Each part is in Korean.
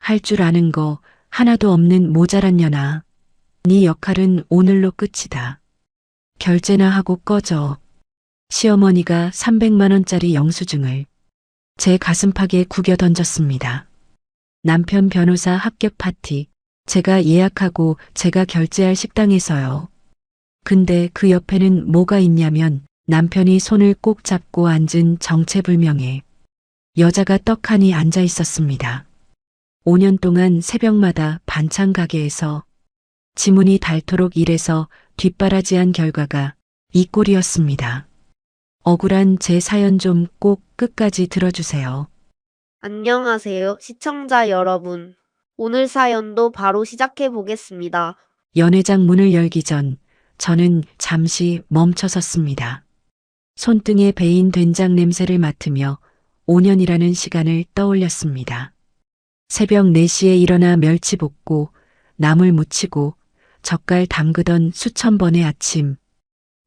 할 줄 아는 거 하나도 없는 모자란 년아. 네 역할은 오늘로 끝이다. 결제나 하고 꺼져. 시어머니가 300만 원짜리 영수증을 제 가슴팍에 구겨 던졌습니다. 남편 변호사 합격 파티. 제가 예약하고 제가 결제할 식당에서요. 근데 그 옆에는 뭐가 있냐면 남편이 손을 꼭 잡고 앉은 정체불명의 여자가 떡하니 앉아 있었습니다. 5년 동안 새벽마다 반찬 가게에서 지문이 닳도록 일해서 뒷바라지한 결과가 이 꼴이었습니다. 억울한 제 사연 좀 꼭 끝까지 들어주세요. 안녕하세요, 시청자 여러분. 오늘 사연도 바로 시작해 보겠습니다. 연회장 문을 열기 전 저는 잠시 멈춰 섰습니다. 손등에 배인 된장 냄새를 맡으며 5년이라는 시간을 떠올렸습니다. 새벽 4시에 일어나 멸치 볶고 나물 무치고 젓갈 담그던 수천 번의 아침.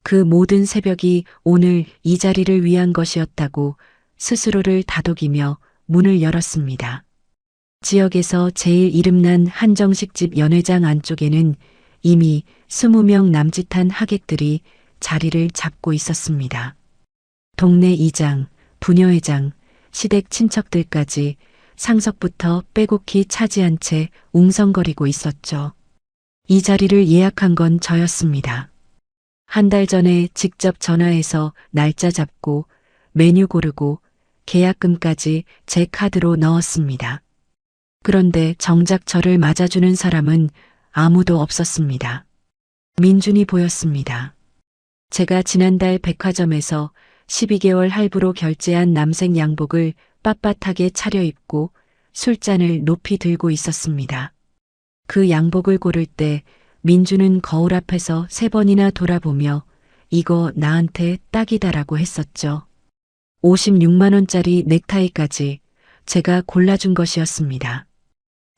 그 모든 새벽이 오늘 이 자리를 위한 것이었다고 스스로를 다독이며 문을 열었습니다. 지역에서 제일 이름난 한정식집 연회장 안쪽에는 이미 20명 남짓한 하객들이 자리를 잡고 있었습니다. 동네 이장, 부녀회장, 시댁 친척들까지 상석부터 빼곡히 차지한 채 웅성거리고 있었죠. 이 자리를 예약한 건 저였습니다. 한 달 전에 직접 전화해서 날짜 잡고 메뉴 고르고 계약금까지 제 카드로 넣었습니다. 그런데 정작 저를 맞아주는 사람은 아무도 없었습니다. 민준이 보였습니다. 제가 지난달 백화점에서 12개월 할부로 결제한 남색 양복을 빳빳하게 차려입고 술잔을 높이 들고 있었습니다. 그 양복을 고를 때 민주는 거울 앞에서 3번이나 돌아보며 이거 나한테 딱이다라고 했었죠. 56만 원짜리 넥타이까지 제가 골라준 것이었습니다.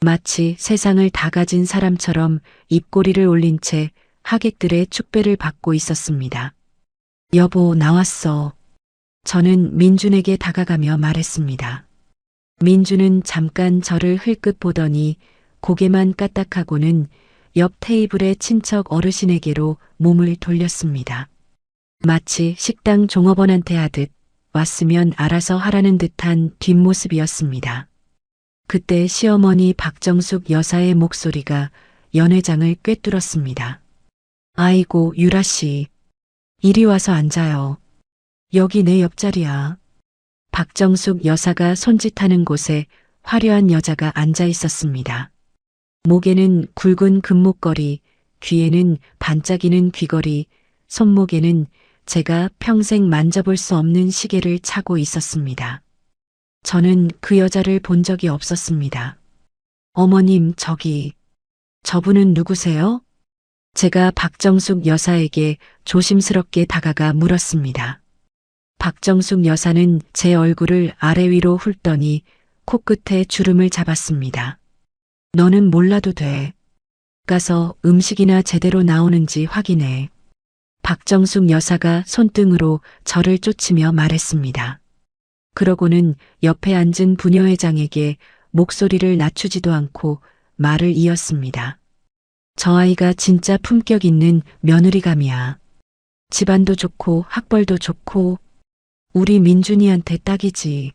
마치 세상을 다 가진 사람처럼 입꼬리를 올린 채 하객들의 축배를 받고 있었습니다. 여보, 나왔어. 저는 민준에게 다가가며 말했습니다. 민준은 잠깐 저를 흘끗 보더니 고개만 까딱하고는 옆 테이블의 친척 어르신에게로 몸을 돌렸습니다. 마치 식당 종업원한테 하듯 왔으면 알아서 하라는 듯한 뒷모습이었습니다. 그때 시어머니 박정숙 여사의 목소리가 연회장을 꿰뚫었습니다. 아이고, 유라 씨. 이리 와서 앉아요. 여기 내 옆자리야. 박정숙 여사가 손짓하는 곳에 화려한 여자가 앉아 있었습니다. 목에는 굵은 금목걸이, 귀에는 반짝이는 귀걸이, 손목에는 제가 평생 만져볼 수 없는 시계를 차고 있었습니다. 저는 그 여자를 본 적이 없었습니다. 어머님, 저분은 누구세요? 제가 박정숙 여사에게 조심스럽게 다가가 물었습니다. 박정숙 여사는 제 얼굴을 아래 위로 훑더니 코끝에 주름을 잡았습니다. 너는 몰라도 돼. 가서 음식이나 제대로 나오는지 확인해. 박정숙 여사가 손등으로 저를 쫓으며 말했습니다. 그러고는 옆에 앉은 부녀회장에게 목소리를 낮추지도 않고 말을 이었습니다. 저 아이가 진짜 품격 있는 며느리감이야. 집안도 좋고 학벌도 좋고 우리 민준이한테 딱이지.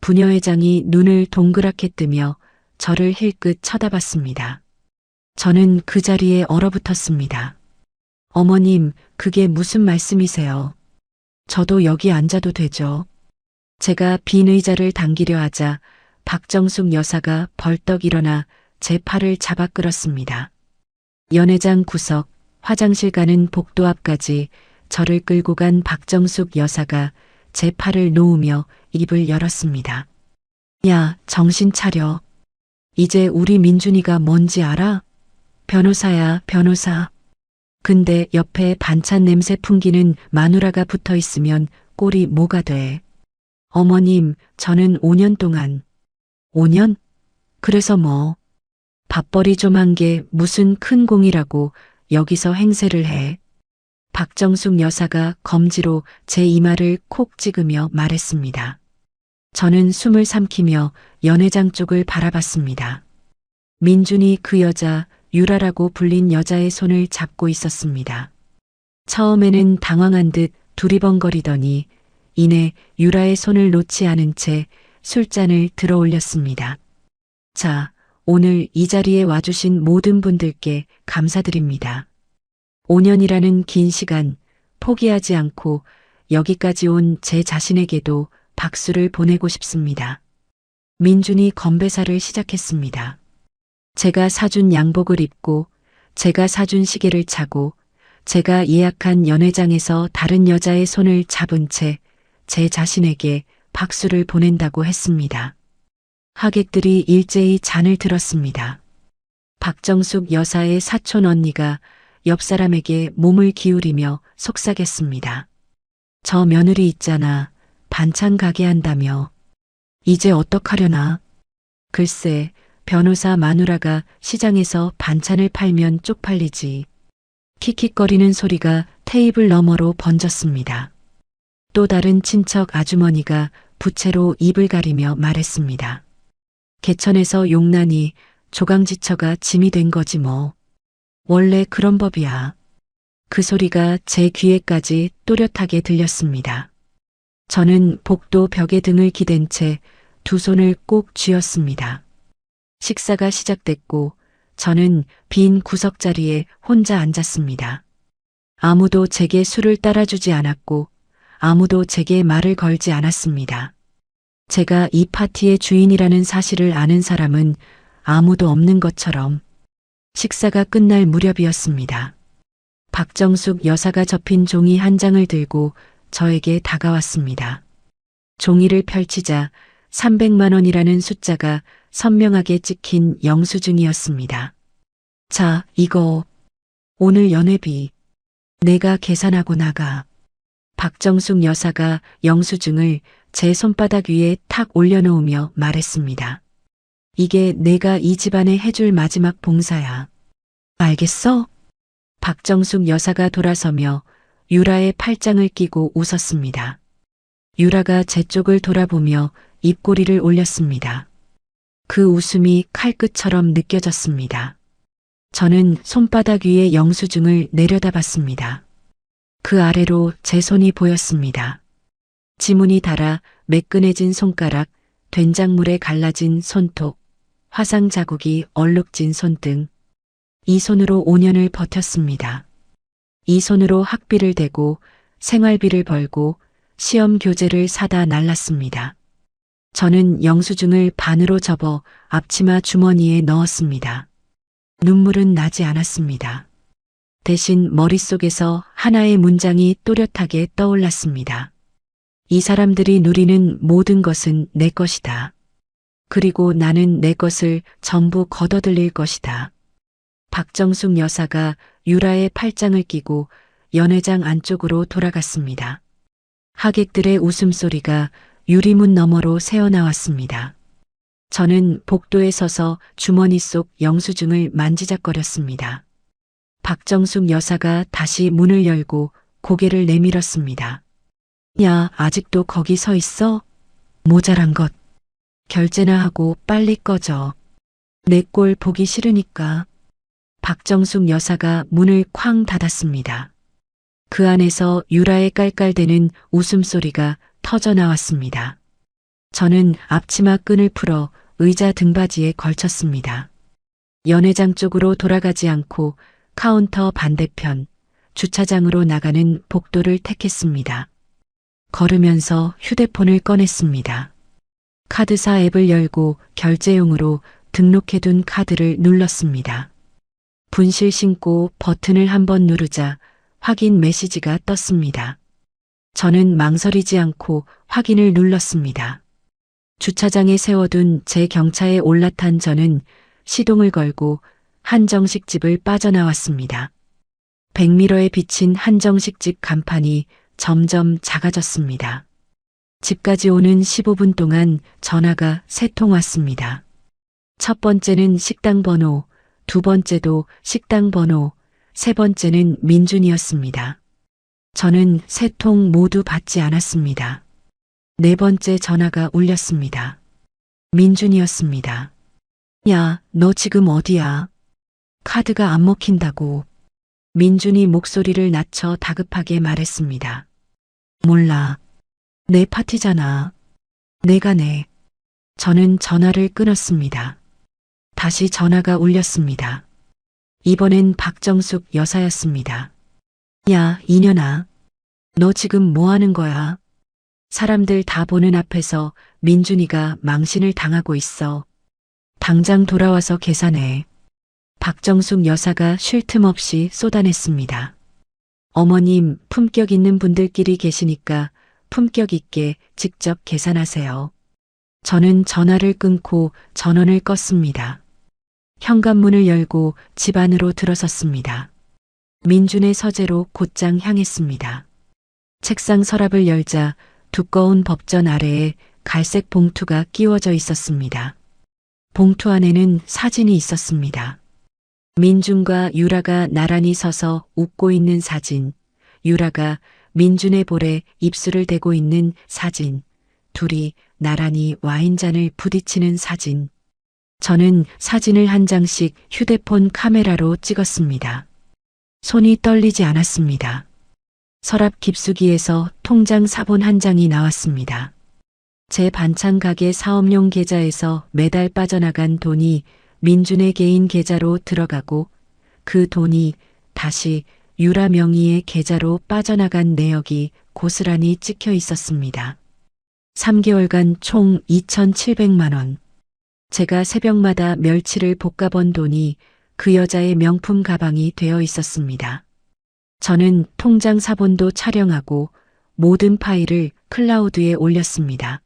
부녀회장이 눈을 동그랗게 뜨며 저를 힐끗 쳐다봤습니다. 저는 그 자리에 얼어붙었습니다. 어머님, 그게 무슨 말씀이세요? 저도 여기 앉아도 되죠? 제가 빈 의자를 당기려 하자 박정숙 여사가 벌떡 일어나 제 팔을 잡아 끌었습니다. 연회장 구석, 화장실 가는 복도 앞까지 저를 끌고 간 박정숙 여사가 제 팔을 놓으며 입을 열었습니다. 야, 정신 차려. 이제 우리 민준이가 뭔지 알아? 변호사야, 변호사. 근데 옆에 반찬 냄새 풍기는 마누라가 붙어 있으면 꼴이 뭐가 돼? 어머님, 저는 5년 동안. 5년? 그래서 뭐? 밥벌이 좀 한 게 무슨 큰 공이라고 여기서 행세를 해. 박정숙 여사가 검지로 제 이마를 콕 찍으며 말했습니다. 저는 숨을 삼키며 연회장 쪽을 바라봤습니다. 민준이 그 여자 유라라고 불린 여자의 손을 잡고 있었습니다. 처음에는 당황한 듯 두리번거리더니 이내 유라의 손을 놓지 않은 채 술잔을 들어 올렸습니다. 자, 오늘 이 자리에 와주신 모든 분들께 감사드립니다. 5년이라는 긴 시간 포기하지 않고 여기까지 온 제 자신에게도 박수를 보내고 싶습니다. 민준이 건배사를 시작했습니다. 제가 사준 양복을 입고 제가 사준 시계를 차고 제가 예약한 연회장에서 다른 여자의 손을 잡은 채 제 자신에게 박수를 보낸다고 했습니다. 하객들이 일제히 잔을 들었습니다. 박정숙 여사의 사촌 언니가 옆 사람에게 몸을 기울이며 속삭였습니다. 저 며느리 있잖아. 반찬 가게 한다며. 이제 어떡하려나. 글쎄, 변호사 마누라가 시장에서 반찬을 팔면 쪽팔리지. 킥킥거리는 소리가 테이블 너머로 번졌습니다. 또 다른 친척 아주머니가 부채로 입을 가리며 말했습니다. 개천에서 용난이 조강지처가 짐이 된 거지 뭐. 원래 그런 법이야. 그 소리가 제 귀에까지 또렷하게 들렸습니다. 저는 복도 벽에 등을 기댄 채 두 손을 꼭 쥐었습니다. 식사가 시작됐고 저는 빈 구석자리에 혼자 앉았습니다. 아무도 제게 술을 따라주지 않았고 아무도 제게 말을 걸지 않았습니다. 제가 이 파티의 주인이라는 사실을 아는 사람은 아무도 없는 것처럼 식사가 끝날 무렵이었습니다. 박정숙 여사가 접힌 종이 한 장을 들고 저에게 다가왔습니다. 종이를 펼치자 300만 원이라는 숫자가 선명하게 찍힌 영수증이었습니다. 자, 이거 오늘 연회비 내가 계산하고 나가. 박정숙 여사가 영수증을 제 손바닥 위에 탁 올려놓으며 말했습니다. 이게 내가 이 집안에 해줄 마지막 봉사야. 알겠어? 박정숙 여사가 돌아서며 유라의 팔짱을 끼고 웃었습니다. 유라가 제 쪽을 돌아보며 입꼬리를 올렸습니다. 그 웃음이 칼끝처럼 느껴졌습니다. 저는 손바닥 위에 영수증을 내려다봤습니다. 그 아래로 제 손이 보였습니다. 지문이 달아 매끈해진 손가락, 된장물에 갈라진 손톱, 화상 자국이 얼룩진 손등. 이 손으로 5년을 버텼습니다. 이 손으로 학비를 대고 생활비를 벌고 시험 교재를 사다 날랐습니다. 저는 영수증을 반으로 접어 앞치마 주머니에 넣었습니다. 눈물은 나지 않았습니다. 대신 머릿속에서 하나의 문장이 또렷하게 떠올랐습니다. 이 사람들이 누리는 모든 것은 내 것이다. 그리고 나는 내 것을 전부 걷어들일 것이다. 박정숙 여사가 유라의 팔짱을 끼고 연회장 안쪽으로 돌아갔습니다. 하객들의 웃음소리가 유리문 너머로 새어나왔습니다. 저는 복도에 서서 주머니 속 영수증을 만지작거렸습니다. 박정숙 여사가 다시 문을 열고 고개를 내밀었습니다. 야, 아직도 거기 서 있어? 모자란 것. 결제나 하고 빨리 꺼져. 내 꼴 보기 싫으니까. 박정숙 여사가 문을 쾅 닫았습니다. 그 안에서 유라의 깔깔대는 웃음소리가 터져 나왔습니다. 저는 앞치마 끈을 풀어 의자 등받이에 걸쳤습니다. 연회장 쪽으로 돌아가지 않고 카운터 반대편 주차장으로 나가는 복도를 택했습니다. 걸으면서 휴대폰을 꺼냈습니다. 카드사 앱을 열고 결제용으로 등록해둔 카드를 눌렀습니다. 분실 신고 버튼을 한번 누르자 확인 메시지가 떴습니다. 저는 망설이지 않고 확인을 눌렀습니다. 주차장에 세워둔 제 경차에 올라탄 저는 시동을 걸고 한정식집을 빠져나왔습니다. 백미러에 비친 한정식집 간판이 점점 작아졌습니다. 집까지 오는 15분 동안 전화가 3통 왔습니다. 첫 번째는 식당 번호, 두 번째도 식당 번호, 세 번째는 민준이었습니다. 저는 3통 모두 받지 않았습니다. 네 번째 전화가 울렸습니다. 민준이었습니다. 야, 너 지금 어디야? 카드가 안 먹힌다고. 민준이 목소리를 낮춰 다급하게 말했습니다. 몰라. 내 파티잖아. 내가 내. 저는 전화를 끊었습니다. 다시 전화가 울렸습니다. 이번엔 박정숙 여사였습니다. 야, 이년아. 너 지금 뭐 하는 거야? 사람들 다 보는 앞에서 민준이가 망신을 당하고 있어. 당장 돌아와서 계산해. 박정숙 여사가 쉴 틈 없이 쏟아냈습니다. 어머님, 품격 있는 분들끼리 계시니까 품격 있게 직접 계산하세요. 저는 전화를 끊고 전원을 껐습니다. 현관문을 열고 집 안으로 들어섰습니다. 민준의 서재로 곧장 향했습니다. 책상 서랍을 열자 두꺼운 법전 아래에 갈색 봉투가 끼워져 있었습니다. 봉투 안에는 사진이 있었습니다. 민준과 유라가 나란히 서서 웃고 있는 사진, 유라가 민준의 볼에 입술을 대고 있는 사진, 둘이 나란히 와인잔을 부딪히는 사진. 저는 사진을 한 장씩 휴대폰 카메라로 찍었습니다. 손이 떨리지 않았습니다. 서랍 깊숙이에서 통장 사본 한 장이 나왔습니다. 제 반찬 가게 사업용 계좌에서 매달 빠져나간 돈이 민준의 개인 계좌로 들어가고 그 돈이 다시 유라 명의의 계좌로 빠져나간 내역이 고스란히 찍혀 있었습니다. 3개월간 총 2,700만 원. 제가 새벽마다 멸치를 볶아번 돈이 그 여자의 명품 가방이 되어 있었습니다. 저는 통장 사본도 촬영하고 모든 파일을 클라우드에 올렸습니다.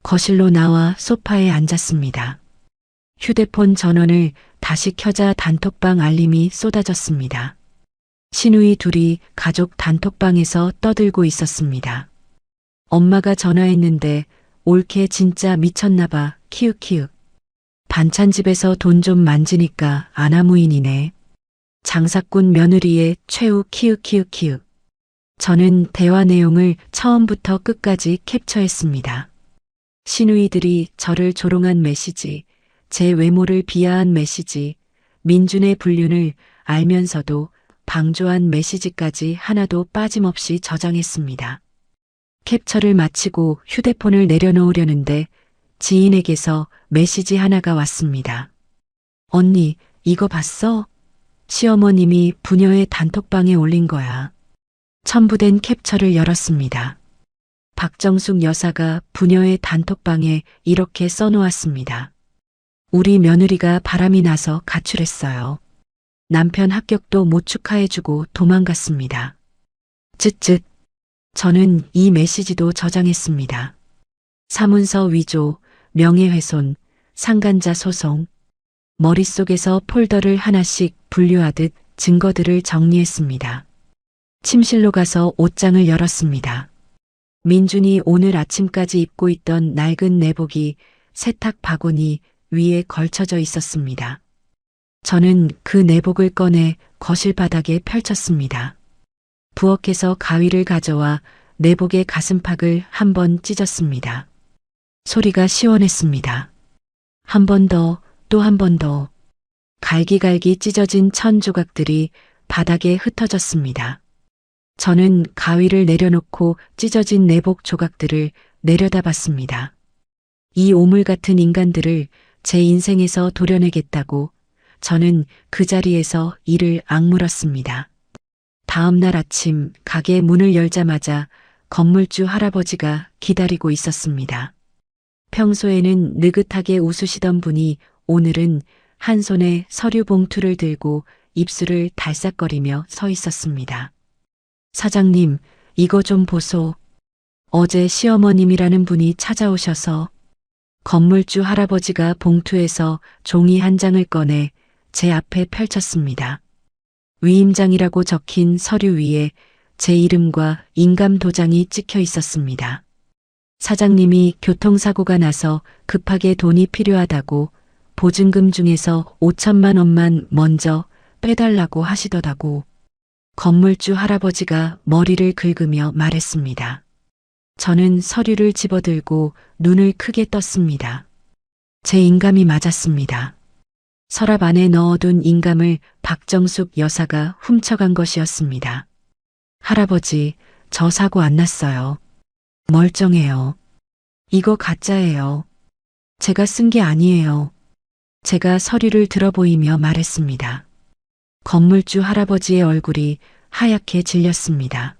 거실로 나와 소파에 앉았습니다. 휴대폰 전원을 다시 켜자 단톡방 알림이 쏟아졌습니다. 시누이 둘이 가족 단톡방에서 떠들고 있었습니다. 엄마가 전화했는데 올케 진짜 미쳤나봐 키읔키읔. 반찬집에서 돈 좀 만지니까 아나무인이네. 장사꾼 며느리의 최후 키읔키읔키읔. 저는 대화 내용을 처음부터 끝까지 캡처했습니다. 시누이들이 저를 조롱한 메시지, 제 외모를 비하한 메시지, 민준의 불륜을 알면서도 방조한 메시지까지 하나도 빠짐없이 저장했습니다. 캡처를 마치고 휴대폰을 내려놓으려는데 지인에게서 메시지 하나가 왔습니다. 언니, 이거 봤어? 시어머님이 부녀의 단톡방에 올린 거야. 첨부된 캡처를 열었습니다. 박정숙 여사가 부녀의 단톡방에 이렇게 써놓았습니다. 우리 며느리가 바람이 나서 가출했어요. 남편 합격도 못 축하해주고 도망갔습니다. 쯧쯧. 저는 이 메시지도 저장했습니다. 사문서 위조, 명예훼손, 상간자 소송. 머릿속에서 폴더를 하나씩 분류하듯 증거들을 정리했습니다. 침실로 가서 옷장을 열었습니다. 민준이 오늘 아침까지 입고 있던 낡은 내복이 세탁 바구니 위에 걸쳐져 있었습니다. 저는 그 내복을 꺼내 거실 바닥에 펼쳤습니다. 부엌에서 가위를 가져와 내복의 가슴팍을 한 번 찢었습니다. 소리가 시원했습니다. 한 번 더, 또 한 번 더. 갈기갈기 찢어진 천 조각들이 바닥에 흩어졌습니다. 저는 가위를 내려놓고 찢어진 내복 조각들을 내려다봤습니다. 이 오물 같은 인간들을 제 인생에서 도려내겠다고 저는 그 자리에서 이를 악물었습니다. 다음 날 아침 가게 문을 열자마자 건물주 할아버지가 기다리고 있었습니다. 평소에는 느긋하게 웃으시던 분이 오늘은 한 손에 서류 봉투를 들고 입술을 달싹거리며 서 있었습니다. 사장님, 이거 좀 보소. 어제 시어머님이라는 분이 찾아오셔서. 건물주 할아버지가 봉투에서 종이 한 장을 꺼내 제 앞에 펼쳤습니다. 위임장이라고 적힌 서류 위에 제 이름과 인감 도장이 찍혀 있었습니다. 사장님이 교통사고가 나서 급하게 돈이 필요하다고 보증금 중에서 5천만 원만 먼저 빼달라고 하시더라고. 건물주 할아버지가 머리를 긁으며 말했습니다. 저는 서류를 집어들고 눈을 크게 떴습니다. 제 인감이 맞았습니다. 서랍 안에 넣어둔 인감을 박정숙 여사가 훔쳐간 것이었습니다. 할아버지, 저 사고 안 났어요. 멀쩡해요. 이거 가짜예요. 제가 쓴 게 아니에요. 제가 서류를 들어보이며 말했습니다. 건물주 할아버지의 얼굴이 하얗게 질렸습니다.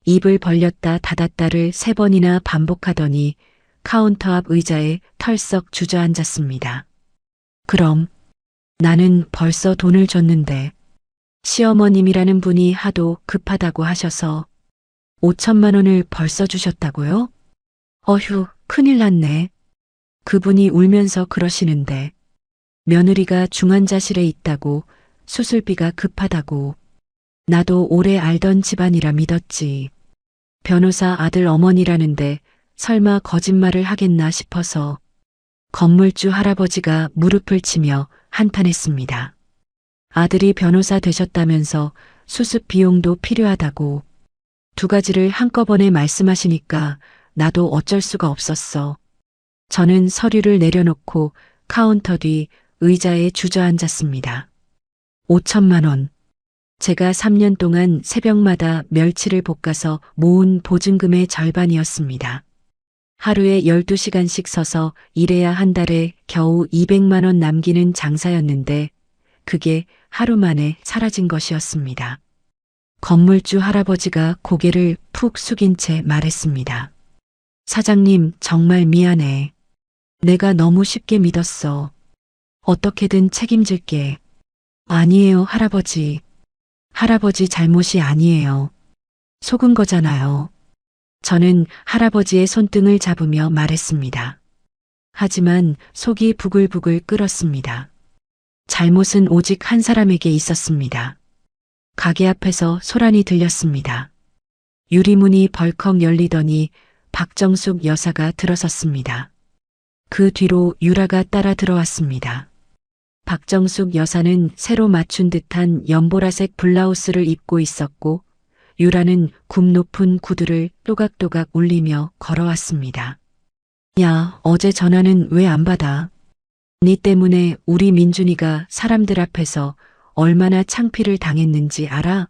입을 벌렸다 닫았다를 3번이나 반복하더니 카운터 앞 의자에 털썩 주저앉았습니다. 그럼 나는 벌써 돈을 줬는데 시어머님이라는 분이 하도 급하다고 하셔서 5천만 원을 벌써 주셨다고요? 어휴, 큰일 났네. 그분이 울면서 그러시는데 며느리가 중환자실에 있다고 수술비가 급하다고 나도 오래 알던 집안이라 믿었지. 변호사 아들 어머니라는데 설마 거짓말을 하겠나 싶어서 건물주 할아버지가 무릎을 치며 한탄했습니다. 아들이 변호사 되셨다면서 수습 비용도 필요하다고 2가지를 한꺼번에 말씀하시니까 나도 어쩔 수가 없었어. 저는 서류를 내려놓고 카운터 뒤 의자에 주저앉았습니다. 5천만 원. 제가 3년 동안 새벽마다 멸치를 볶아서 모은 보증금의 절반이었습니다. 하루에 12시간씩 서서 일해야 한 달에 겨우 200만 원 남기는 장사였는데 그게 하루 만에 사라진 것이었습니다. 건물주 할아버지가 고개를 푹 숙인 채 말했습니다. 사장님, 정말 미안해. 내가 너무 쉽게 믿었어. 어떻게든 책임질게. 아니에요, 할아버지. 할아버지 잘못이 아니에요. 속은 거잖아요. 저는 할아버지의 손등을 잡으며 말했습니다. 하지만 속이 부글부글 끓었습니다. 잘못은 오직 한 사람에게 있었습니다. 가게 앞에서 소란이 들렸습니다. 유리문이 벌컥 열리더니 박정숙 여사가 들어섰습니다. 그 뒤로 유라가 따라 들어왔습니다. 박정숙 여사는 새로 맞춘 듯한 연보라색 블라우스를 입고 있었고 유라는 굽 높은 구두를 또각또각 울리며 걸어왔습니다. 야, 어제 전화는 왜 안 받아? 니 때문에 우리 민준이가 사람들 앞에서 얼마나 창피를 당했는지 알아?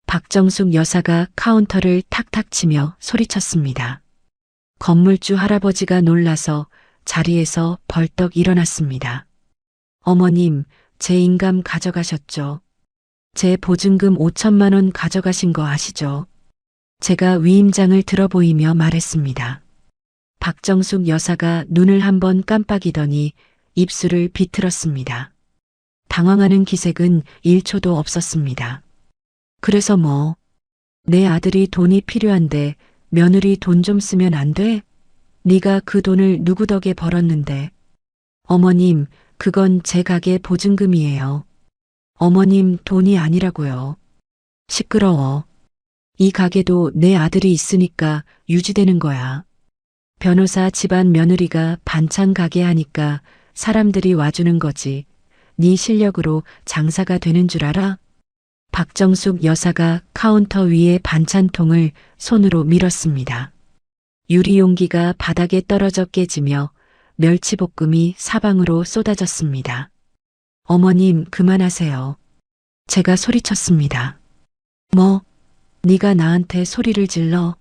박정숙 여사가 카운터를 탁탁 치며 소리쳤습니다. 건물주 할아버지가 놀라서 자리에서 벌떡 일어났습니다. 어머님, 제 인감 가져가셨죠? 제 보증금 5천만 원 가져가신 거 아시죠? 제가 위임장을 들어보이며 말했습니다. 박정숙 여사가 눈을 한번 깜빡이더니 입술을 비틀었습니다. 당황하는 기색은 1초도 없었습니다. 그래서 뭐? 내 아들이 돈이 필요한데 며느리 돈 좀 쓰면 안 돼? 네가 그 돈을 누구 덕에 벌었는데. 어머님, 그건 제 가게 보증금이에요. 어머님 돈이 아니라고요. 시끄러워. 이 가게도 내 아들이 있으니까 유지되는 거야. 변호사 집안 며느리가 반찬 가게 하니까 사람들이 와주는 거지. 네 실력으로 장사가 되는 줄 알아? 박정숙 여사가 카운터 위에 반찬통을 손으로 밀었습니다. 유리용기가 바닥에 떨어져 깨지며 멸치볶음이 사방으로 쏟아졌습니다. 어머님, 그만하세요. 제가 소리쳤습니다. 뭐? 네가 나한테 소리를 질러?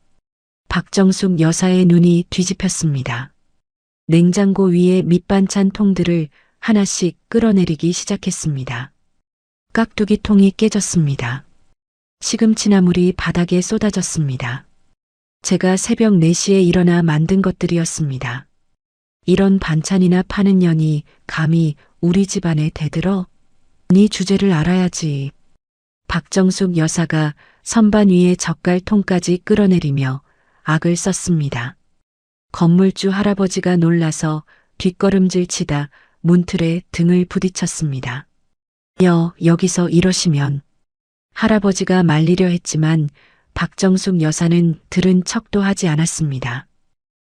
박정숙 여사의 눈이 뒤집혔습니다. 냉장고 위에 밑반찬 통들을 하나씩 끌어내리기 시작했습니다. 깍두기 통이 깨졌습니다. 시금치나물이 바닥에 쏟아졌습니다. 제가 새벽 4시에 일어나 만든 것들이었습니다. 이런 반찬이나 파는 년이 감히 우리 집안에 대들어? 네 주제를 알아야지. 박정숙 여사가 선반 위에 젓갈통까지 끌어내리며 악을 썼습니다. 건물주 할아버지가 놀라서 뒷걸음질 치다 문틀에 등을 부딪혔습니다. 여기서 이러시면. 할아버지가 말리려 했지만 박정숙 여사는 들은 척도 하지 않았습니다.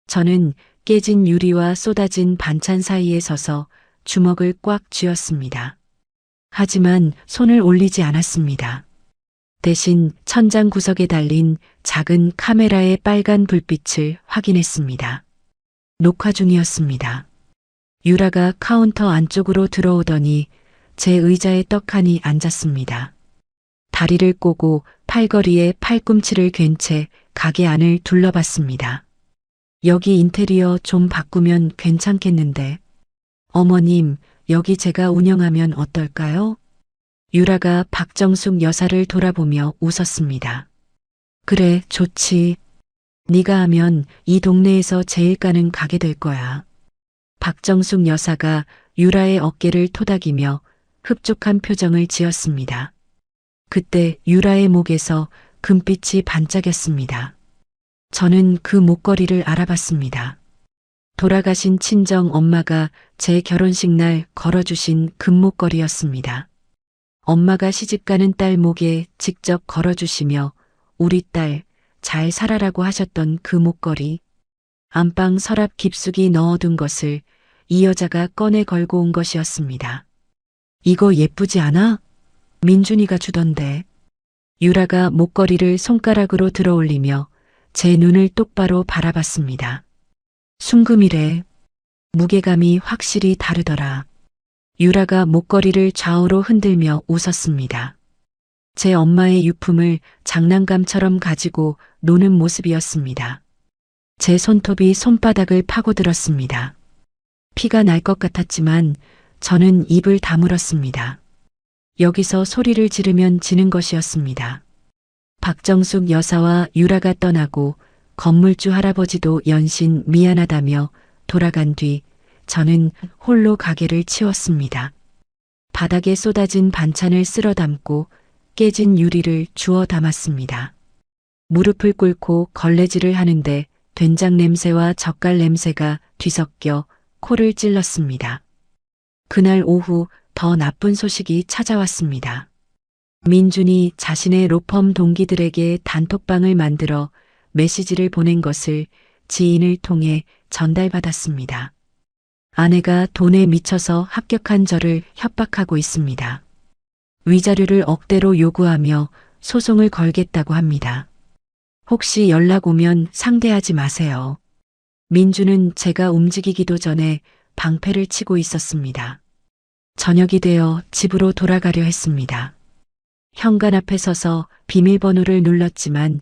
저는 깨진 유리와 쏟아진 반찬 사이에 서서 주먹을 꽉 쥐었습니다. 하지만 손을 올리지 않았습니다. 대신 천장 구석에 달린 작은 카메라의 빨간 불빛을 확인했습니다. 녹화 중이었습니다. 유라가 카운터 안쪽으로 들어오더니 제 의자에 떡하니 앉았습니다. 다리를 꼬고 팔걸이에 팔꿈치를 괜 채 가게 안을 둘러봤습니다. 여기 인테리어 좀 바꾸면 괜찮겠는데. 어머님, 여기 제가 운영하면 어떨까요? 유라가 박정숙 여사를 돌아보며 웃었습니다. 그래, 좋지. 네가 하면 이 동네에서 제일 가는 가게 될 거야. 박정숙 여사가 유라의 어깨를 토닥이며 흡족한 표정을 지었습니다. 그때 유라의 목에서 금빛이 반짝였습니다. 저는 그 목걸이를 알아봤습니다. 돌아가신 친정 엄마가 제 결혼식 날 걸어주신 금목걸이였습니다. 엄마가 시집가는 딸 목에 직접 걸어주시며 우리 딸 잘 살아라고 하셨던 그 목걸이. 안방 서랍 깊숙이 넣어둔 것을 이 여자가 꺼내 걸고 온 것이었습니다. 이거 예쁘지 않아? 민준이가 주던데. 유라가 목걸이를 손가락으로 들어올리며 제 눈을 똑바로 바라봤습니다. 순금이래. 무게감이 확실히 다르더라. 유라가 목걸이를 좌우로 흔들며 웃었습니다. 제 엄마의 유품을 장난감처럼 가지고 노는 모습이었습니다. 제 손톱이 손바닥을 파고들었습니다. 피가 날 것 같았지만 저는 입을 다물었습니다. 여기서 소리를 지르면 지는 것이었습니다. 박정숙 여사와 유라가 떠나고 건물주 할아버지도 연신 미안하다며 돌아간 뒤 저는 홀로 가게를 치웠습니다. 바닥에 쏟아진 반찬을 쓸어 담고 깨진 유리를 주워 담았습니다. 무릎을 꿇고 걸레질을 하는데 된장 냄새와 젓갈 냄새가 뒤섞여 코를 찔렀습니다. 그날 오후 더 나쁜 소식이 찾아왔습니다. 민준이 자신의 로펌 동기들에게 단톡방을 만들어 메시지를 보낸 것을 지인을 통해 전달받았습니다. 아내가 돈에 미쳐서 합격한 저를 협박하고 있습니다. 위자료를 억대로 요구하며 소송을 걸겠다고 합니다. 혹시 연락 오면 상대하지 마세요. 민주는 제가 움직이기도 전에 방패를 치고 있었습니다. 저녁이 되어 집으로 돌아가려 했습니다. 현관 앞에 서서 비밀번호를 눌렀지만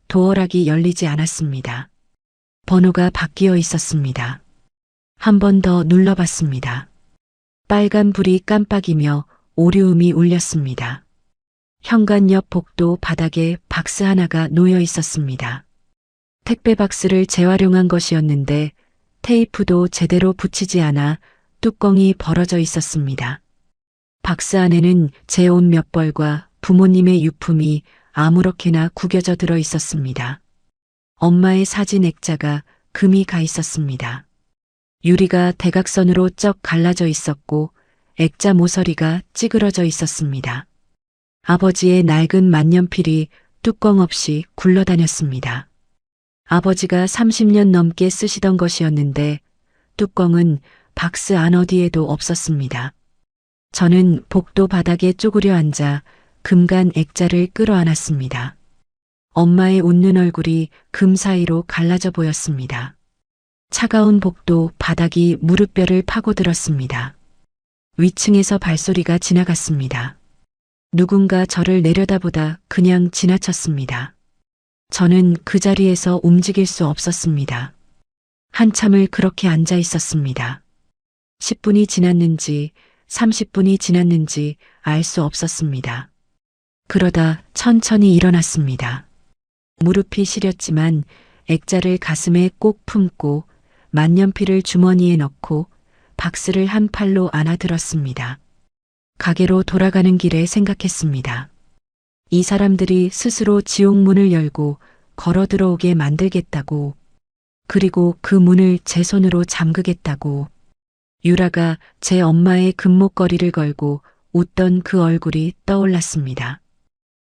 도어락이 열리지 않았습니다. 번호가 바뀌어 있었습니다. 한 번 더 눌러봤습니다. 빨간 불이 깜빡이며 오류음이 울렸습니다. 현관 옆 복도 바닥에 박스 하나가 놓여 있었습니다. 택배 박스를 재활용한 것이었는데 테이프도 제대로 붙이지 않아 뚜껑이 벌어져 있었습니다. 박스 안에는 제 옷 몇 벌과 부모님의 유품이 아무렇게나 구겨져 들어 있었습니다. 엄마의 사진 액자가 금이 가 있었습니다. 유리가 대각선으로 쩍 갈라져 있었고 액자 모서리가 찌그러져 있었습니다. 아버지의 낡은 만년필이 뚜껑 없이 굴러다녔습니다. 아버지가 30년 넘게 쓰시던 것이었는데 뚜껑은 박스 안 어디에도 없었습니다. 저는 복도 바닥에 쪼그려 앉아 금간 액자를 끌어안았습니다. 엄마의 웃는 얼굴이 금 사이로 갈라져 보였습니다. 차가운 복도 바닥이 무릎뼈를 파고들었습니다. 위층에서 발소리가 지나갔습니다. 누군가 저를 내려다보다 그냥 지나쳤습니다. 저는 그 자리에서 움직일 수 없었습니다. 한참을 그렇게 앉아 있었습니다. 10분이 지났는지 30분이 지났는지 알 수 없었습니다. 그러다 천천히 일어났습니다. 무릎이 시렸지만 액자를 가슴에 꼭 품고 만년필을 주머니에 넣고 박스를 한 팔로 안아들었습니다. 가게로 돌아가는 길에 생각했습니다. 이 사람들이 스스로 지옥문을 열고 걸어 들어오게 만들겠다고, 그리고 그 문을 제 손으로 잠그겠다고. 유라가 제 엄마의 금목걸이를 걸고 웃던 그 얼굴이 떠올랐습니다.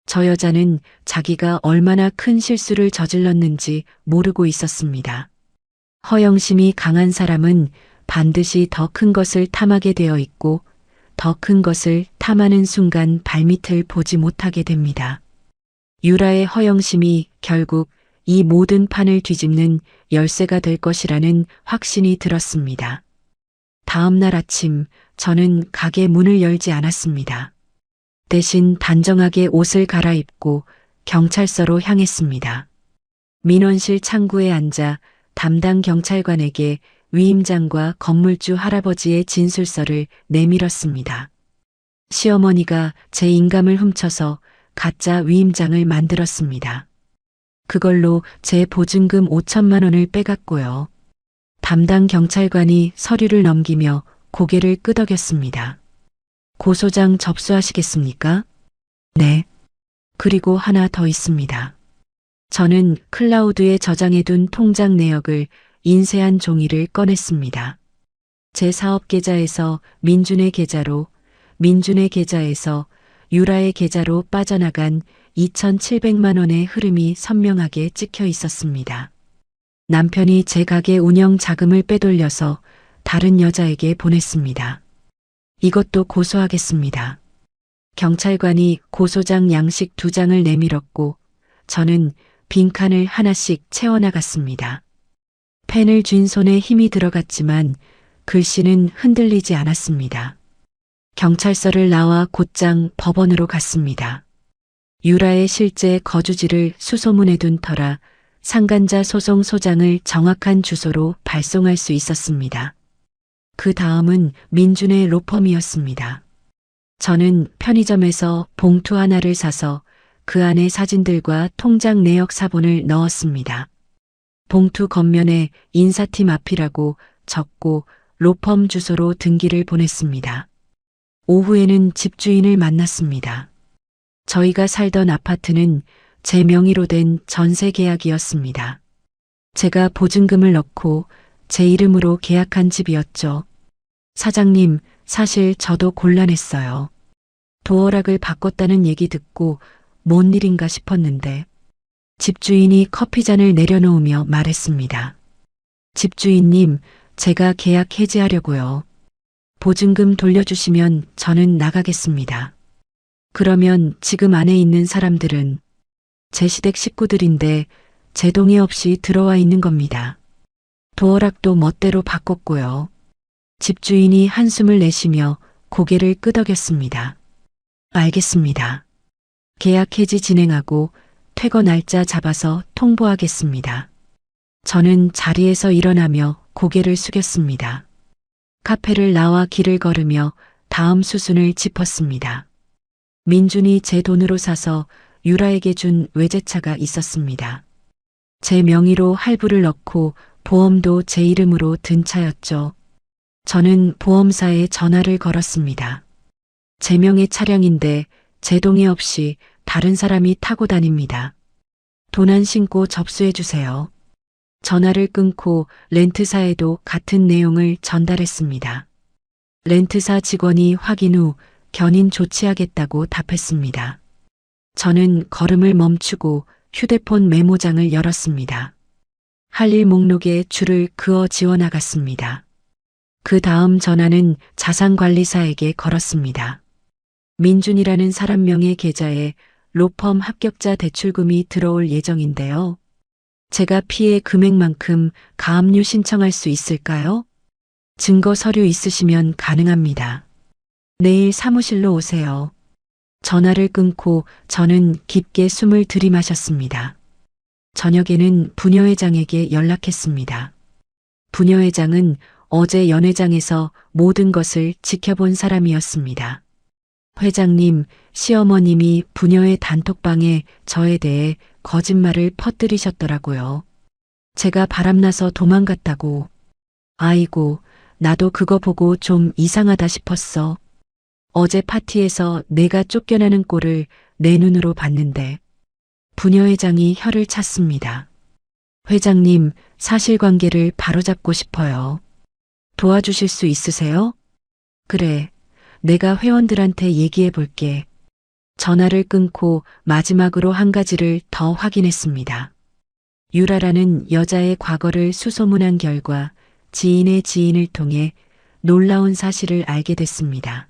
저 여자는 자기가 얼마나 큰 실수를 저질렀는지 모르고 있었습니다. 허영심이 강한 사람은 반드시 더 큰 것을 탐하게 되어 있고 더 큰 것을 탐하는 순간 발밑을 보지 못하게 됩니다. 유라의 허영심이 결국 이 모든 판을 뒤집는 열쇠가 될 것이라는 확신이 들었습니다. 다음 날 아침 저는 가게 문을 열지 않았습니다. 대신 단정하게 옷을 갈아입고 경찰서로 향했습니다. 민원실 창구에 앉아 담당 경찰관에게 위임장과 건물주 할아버지의 진술서를 내밀었습니다. 시어머니가 제 인감을 훔쳐서 가짜 위임장을 만들었습니다. 그걸로 제 보증금 5천만 원을 빼갔고요. 담당 경찰관이 서류를 넘기며 고개를 끄덕였습니다. 고소장 접수하시겠습니까? 네. 그리고 하나 더 있습니다. 저는 클라우드에 저장해둔 통장 내역을 인쇄한 종이를 꺼냈습니다. 제 사업 계좌에서 민준의 계좌로, 민준의 계좌에서 유라의 계좌로 빠져나간 2,700만 원의 흐름이 선명하게 찍혀 있었습니다. 남편이 제 가게 운영 자금을 빼돌려서 다른 여자에게 보냈습니다. 이것도 고소하겠습니다. 경찰관이 고소장 양식 2장을 내밀었고 저는 빈칸을 하나씩 채워나갔습니다. 펜을 쥔 손에 힘이 들어갔지만 글씨는 흔들리지 않았습니다. 경찰서를 나와 곧장 법원으로 갔습니다. 유라의 실제 거주지를 수소문해 둔 터라 상간자 소송 소장을 정확한 주소로 발송할 수 있었습니다. 그 다음은 민준의 로펌이었습니다. 저는 편의점에서 봉투 하나를 사서 그 안에 사진들과 통장 내역 사본을 넣었습니다. 봉투 겉면에 인사팀 앞이라고 적고 로펌 주소로 등기를 보냈습니다. 오후에는 집주인을 만났습니다. 저희가 살던 아파트는 제 명의로 된 전세 계약이었습니다. 제가 보증금을 넣고 제 이름으로 계약한 집이었죠. 사장님, 사실 저도 곤란했어요. 도어락을 바꿨다는 얘기 듣고 뭔 일인가 싶었는데 집주인이 커피잔을 내려놓으며 말했습니다. 집주인님, 제가 계약 해지하려고요. 보증금 돌려주시면 저는 나가겠습니다. 그러면 지금 안에 있는 사람들은 제 시댁 식구들인데 제 동의 없이 들어와 있는 겁니다. 도어락도 멋대로 바꿨고요. 집주인이 한숨을 내쉬며 고개를 끄덕였습니다. 알겠습니다. 계약 해지 진행하고 퇴거 날짜 잡아서 통보하겠습니다. 저는 자리에서 일어나며 고개를 숙였습니다. 카페를 나와 길을 걸으며 다음 수순을 짚었습니다. 민준이 제 돈으로 사서 유라에게 준 외제차가 있었습니다. 제 명의로 할부를 넣고 보험도 제 이름으로 든 차였죠. 저는 보험사에 전화를 걸었습니다. 제 명의 차량인데 제 동의 없이 다른 사람이 타고 다닙니다. 도난 신고 접수해 주세요. 전화를 끊고 렌트사에도 같은 내용을 전달했습니다. 렌트사 직원이 확인 후 견인 조치하겠다고 답했습니다. 저는 걸음을 멈추고 휴대폰 메모장을 열었습니다. 할 일 목록에 줄을 그어 지워나갔습니다. 그 다음 전화는 자산관리사에게 걸었습니다. 민준이라는 사람 명의 계좌에 로펌 합격자 대출금이 들어올 예정인데요. 제가 피해 금액만큼 가압류 신청할 수 있을까요? 증거 서류 있으시면 가능합니다. 내일 사무실로 오세요. 전화를 끊고 저는 깊게 숨을 들이마셨습니다. 저녁에는 부녀회장에게 연락했습니다. 부녀회장은 어제 연회장에서 모든 것을 지켜본 사람이었습니다. 회장님, 시어머님이 부녀의 단톡방에 저에 대해 거짓말을 퍼뜨리셨더라고요. 제가 바람나서 도망갔다고. 아이고, 나도 그거 보고 좀 이상하다 싶었어. 어제 파티에서 내가 쫓겨나는 꼴을 내 눈으로 봤는데. 부녀회장이 혀를 찼습니다. 회장님, 사실관계를 바로잡고 싶어요. 도와주실 수 있으세요? 그래, 내가 회원들한테 얘기해 볼게. 전화를 끊고 마지막으로 한 가지를 더 확인했습니다. 유라라는 여자의 과거를 수소문한 결과 지인의 지인을 통해 놀라운 사실을 알게 됐습니다.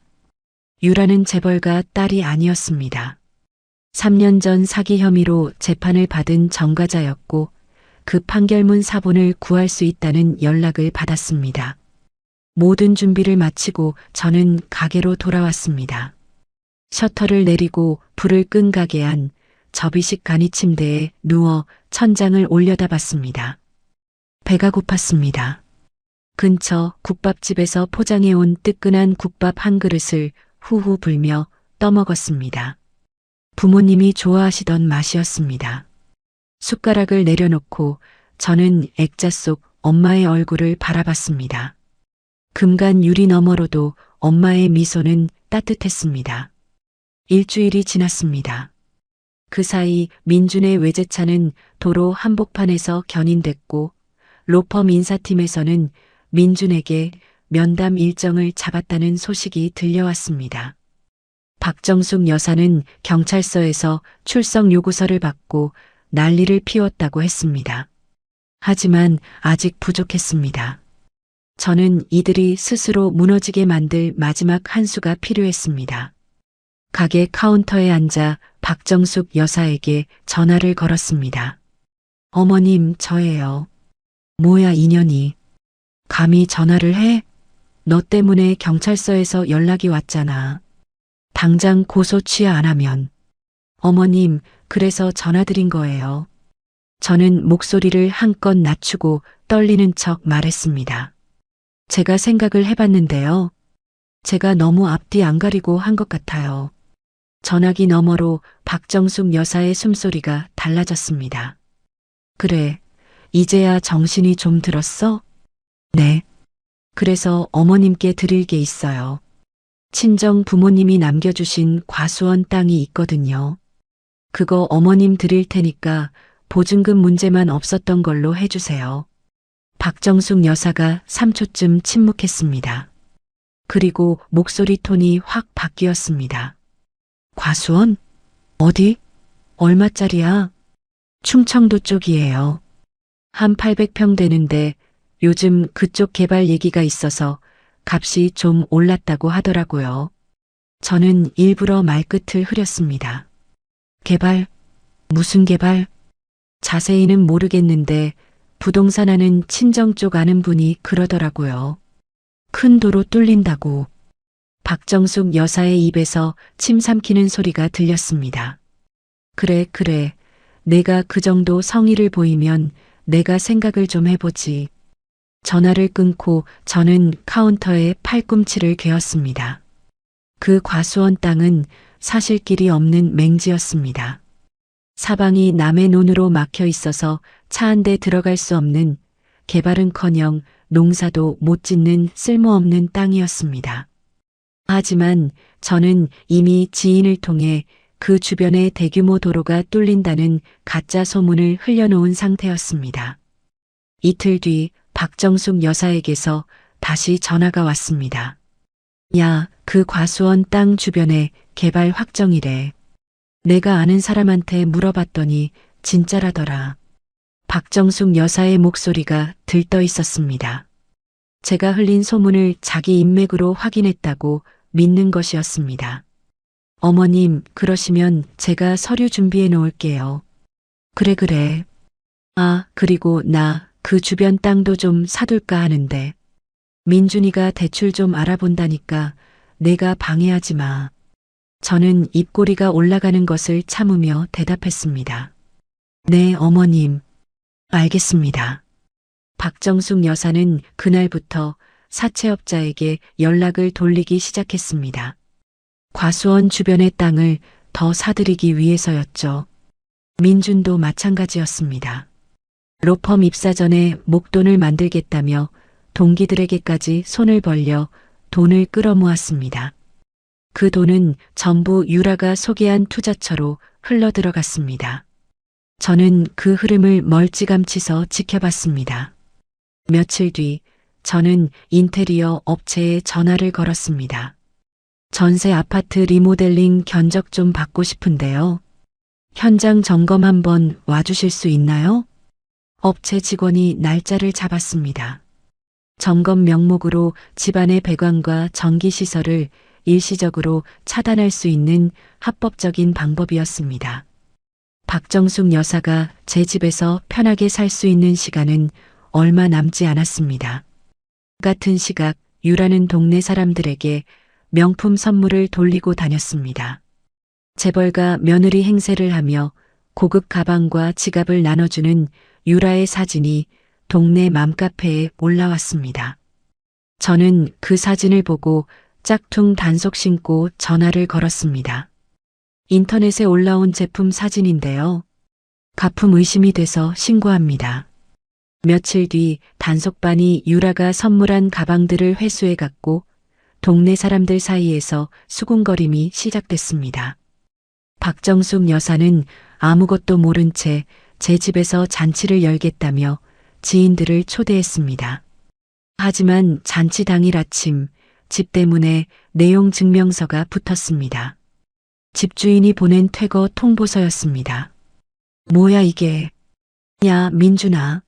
유라는 재벌가 딸이 아니었습니다. 3년 전 사기 혐의로 재판을 받은 전과자였고 그 판결문 사본을 구할 수 있다는 연락을 받았습니다. 모든 준비를 마치고 저는 가게로 돌아왔습니다. 셔터를 내리고 불을 끈 가게 안 접이식 간이 침대에 누워 천장을 올려다봤습니다. 배가 고팠습니다. 근처 국밥집에서 포장해온 뜨끈한 국밥 한 그릇을 후후 불며 떠먹었습니다. 부모님이 좋아하시던 맛이었습니다. 숟가락을 내려놓고 저는 액자 속 엄마의 얼굴을 바라봤습니다. 금간 유리 너머로도 엄마의 미소는 따뜻했습니다. 일주일이 지났습니다. 그 사이 민준의 외제차는 도로 한복판에서 견인됐고 로펌 인사팀에서는 민준에게 면담 일정을 잡았다는 소식이 들려왔습니다. 박정숙 여사는 경찰서에서 출석 요구서를 받고 난리를 피웠다고 했습니다. 하지만 아직 부족했습니다. 저는 이들이 스스로 무너지게 만들 마지막 한 수가 필요했습니다. 가게 카운터에 앉아 박정숙 여사에게 전화를 걸었습니다. 어머님, 저예요. 뭐야, 인연이. 감히 전화를 해? 너 때문에 경찰서에서 연락이 왔잖아. 당장 고소 취하 안 하면. 어머님, 그래서 전화드린 거예요. 저는 목소리를 한껏 낮추고 떨리는 척 말했습니다. 제가 생각을 해봤는데요. 제가 너무 앞뒤 안 가리고 한 것 같아요. 전화기 너머로 박정숙 여사의 숨소리가 달라졌습니다. 그래, 이제야 정신이 좀 들었어? 네. 그래서 어머님께 드릴 게 있어요. 친정 부모님이 남겨주신 과수원 땅이 있거든요. 그거 어머님 드릴 테니까 보증금 문제만 없었던 걸로 해주세요. 박정숙 여사가 3초쯤 침묵했습니다. 그리고 목소리 톤이 확 바뀌었습니다. 과수원? 어디? 얼마짜리야? 충청도 쪽이에요. 한 800평 되는데 요즘 그쪽 개발 얘기가 있어서 값이 좀 올랐다고 하더라고요. 저는 일부러 말끝을 흐렸습니다. 개발? 무슨 개발? 자세히는 모르겠는데 부동산 하는 친정 쪽 아는 분이 그러더라고요. 큰 도로 뚫린다고. 박정숙 여사의 입에서 침 삼키는 소리가 들렸습니다. 그래, 그래. 내가 그 정도 성의를 보이면 내가 생각을 좀 해보지. 전화를 끊고 저는 카운터에 팔꿈치를 괴었습니다. 그 과수원 땅은 사실길이 없는 맹지였습니다. 사방이 남의 논으로 막혀 있어서 차 한 대 들어갈 수 없는, 개발은커녕 농사도 못 짓는 쓸모없는 땅이었습니다. 하지만 저는 이미 지인을 통해 그 주변에 대규모 도로가 뚫린다는 가짜 소문을 흘려놓은 상태였습니다. 이틀 뒤 박정숙 여사에게서 다시 전화가 왔습니다. 야, 그 과수원 땅 주변에 개발 확정이래. 내가 아는 사람한테 물어봤더니 진짜라더라. 박정숙 여사의 목소리가 들떠 있었습니다. 제가 흘린 소문을 자기 인맥으로 확인했다고 믿는 것이었습니다. 어머님, 그러시면 제가 서류 준비해 놓을게요. 그래, 그래. 아, 그리고 나 그 주변 땅도 좀 사둘까 하는데. 민준이가 대출 좀 알아본다니까 내가 방해하지 마. 저는 입꼬리가 올라가는 것을 참으며 대답했습니다. 네, 어머님. 알겠습니다. 박정숙 여사는 그날부터 사채업자에게 연락을 돌리기 시작했습니다. 과수원 주변의 땅을 더 사들이기 위해서였죠. 민준도 마찬가지였습니다. 로펌 입사 전에 목돈을 만들겠다며 동기들에게까지 손을 벌려 돈을 끌어모았습니다. 그 돈은 전부 유라가 소개한 투자처로 흘러들어갔습니다. 저는 그 흐름을 멀찌감치서 지켜봤습니다. 며칠 뒤 저는 인테리어 업체에 전화를 걸었습니다. 전세 아파트 리모델링 견적 좀 받고 싶은데요. 현장 점검 한번 와주실 수 있나요? 업체 직원이 날짜를 잡았습니다. 점검 명목으로 집안의 배관과 전기시설을 일시적으로 차단할 수 있는 합법적인 방법이었습니다. 박정숙 여사가 제 집에서 편하게 살 수 있는 시간은 얼마 남지 않았습니다. 같은 시각 유라는 동네 사람들에게 명품 선물을 돌리고 다녔습니다. 재벌가 며느리 행세를 하며 고급 가방과 지갑을 나눠주는 유라의 사진이 동네 맘카페에 올라왔습니다. 저는 그 사진을 보고 짝퉁 단속 신고 전화를 걸었습니다. 인터넷에 올라온 제품 사진인데요. 가품 의심이 돼서 신고합니다. 며칠 뒤 단속반이 유라가 선물한 가방들을 회수해 갔고 동네 사람들 사이에서 수군거림이 시작됐습니다. 박정숙 여사는 아무것도 모른 채 제 집에서 잔치를 열겠다며 지인들을 초대했습니다. 하지만 잔치 당일 아침 집 대문에 내용 증명서가 붙었습니다. 집주인이 보낸 퇴거 통보서였습니다. 뭐야 이게? 야, 민준아.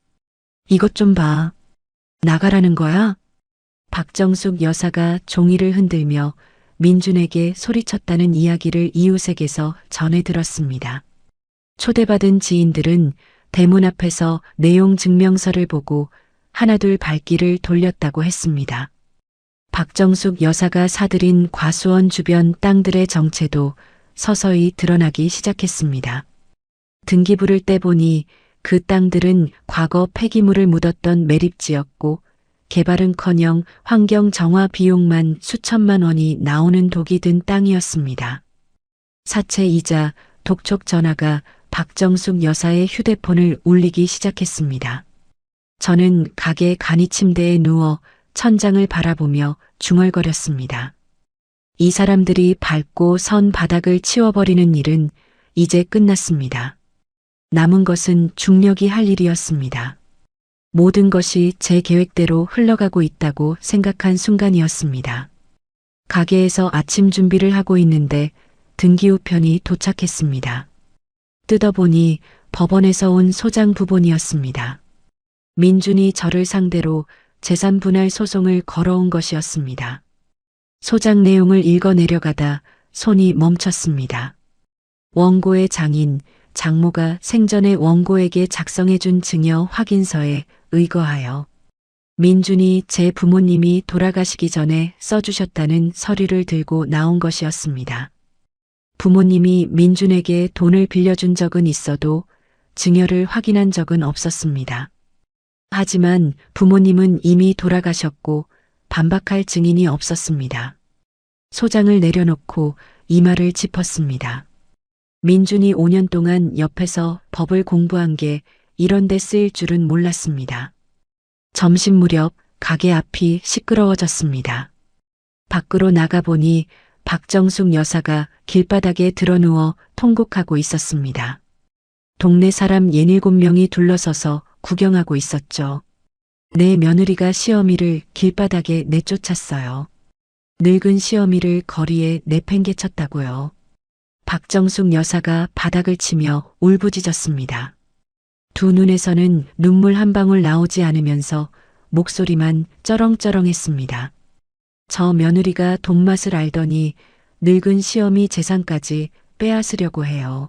이것 좀 봐. 나가라는 거야? 박정숙 여사가 종이를 흔들며 민준에게 소리쳤다는 이야기를 이웃에게서 전해 들었습니다. 초대받은 지인들은 대문 앞에서 내용 증명서를 보고 하나둘 발길을 돌렸다고 했습니다. 박정숙 여사가 사들인 과수원 주변 땅들의 정체도 서서히 드러나기 시작했습니다. 등기부를 떼보니 그 땅들은 과거 폐기물을 묻었던 매립지였고 개발은커녕 환경 정화 비용만 수천만 원이 나오는 독이 든 땅이었습니다. 사채이자 독촉 전화가 박정숙 여사의 휴대폰을 울리기 시작했습니다. 저는 가게 간이 침대에 누워 천장을 바라보며 중얼거렸습니다. 이 사람들이 밟고 선 바닥을 치워버리는 일은 이제 끝났습니다. 남은 것은 중력이 할 일이었습니다. 모든 것이 제 계획대로 흘러가고 있다고 생각한 순간이었습니다. 가게에서 아침 준비를 하고 있는데 등기우편이 도착했습니다. 뜯어보니 법원에서 온 소장 부본이었습니다. 민준이 저를 상대로 재산 분할 소송을 걸어온 것이었습니다. 소장 내용을 읽어 내려가다 손이 멈췄습니다. 원고의 장인, 장모가 생전에 원고에게 작성해준 증여 확인서에 의거하여 민준이 제 부모님이 돌아가시기 전에 써주셨다는 서류를 들고 나온 것이었습니다. 부모님이 민준에게 돈을 빌려준 적은 있어도 증여를 확인한 적은 없었습니다. 하지만 부모님은 이미 돌아가셨고 반박할 증인이 없었습니다. 소장을 내려놓고 이마를 짚었습니다. 민준이 5년 동안 옆에서 법을 공부한 게 이런 데 쓰일 줄은 몰랐습니다. 점심 무렵 가게 앞이 시끄러워졌습니다. 밖으로 나가보니 박정숙 여사가 길바닥에 드러누워 통곡하고 있었습니다. 동네 사람 6-7명이 둘러서서 구경하고 있었죠. 내 며느리가 시어미를 길바닥에 내쫓았어요. 늙은 시어미를 거리에 내팽개쳤다고요. 박정숙 여사가 바닥을 치며 울부짖었습니다. 두 눈에서는 눈물 한 방울 나오지 않으면서 목소리만 쩌렁쩌렁했습니다. 저 며느리가 돈맛을 알더니 늙은 시어미 재산까지 빼앗으려고 해요.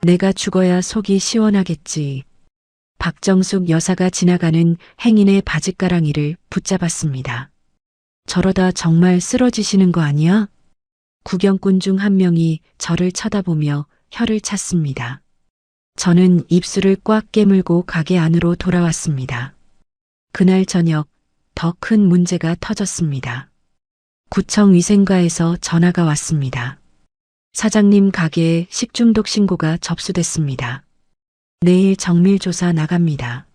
내가 죽어야 속이 시원하겠지. 박정숙 여사가 지나가는 행인의 바짓가랑이를 붙잡았습니다. 저러다 정말 쓰러지시는 거 아니야? 구경꾼 중 한 명이 저를 쳐다보며 혀를 찼습니다. 저는 입술을 꽉 깨물고 가게 안으로 돌아왔습니다. 그날 저녁 더 큰 문제가 터졌습니다. 구청 위생과에서 전화가 왔습니다. 사장님 가게에 식중독 신고가 접수됐습니다. 내일 정밀조사 나갑니다.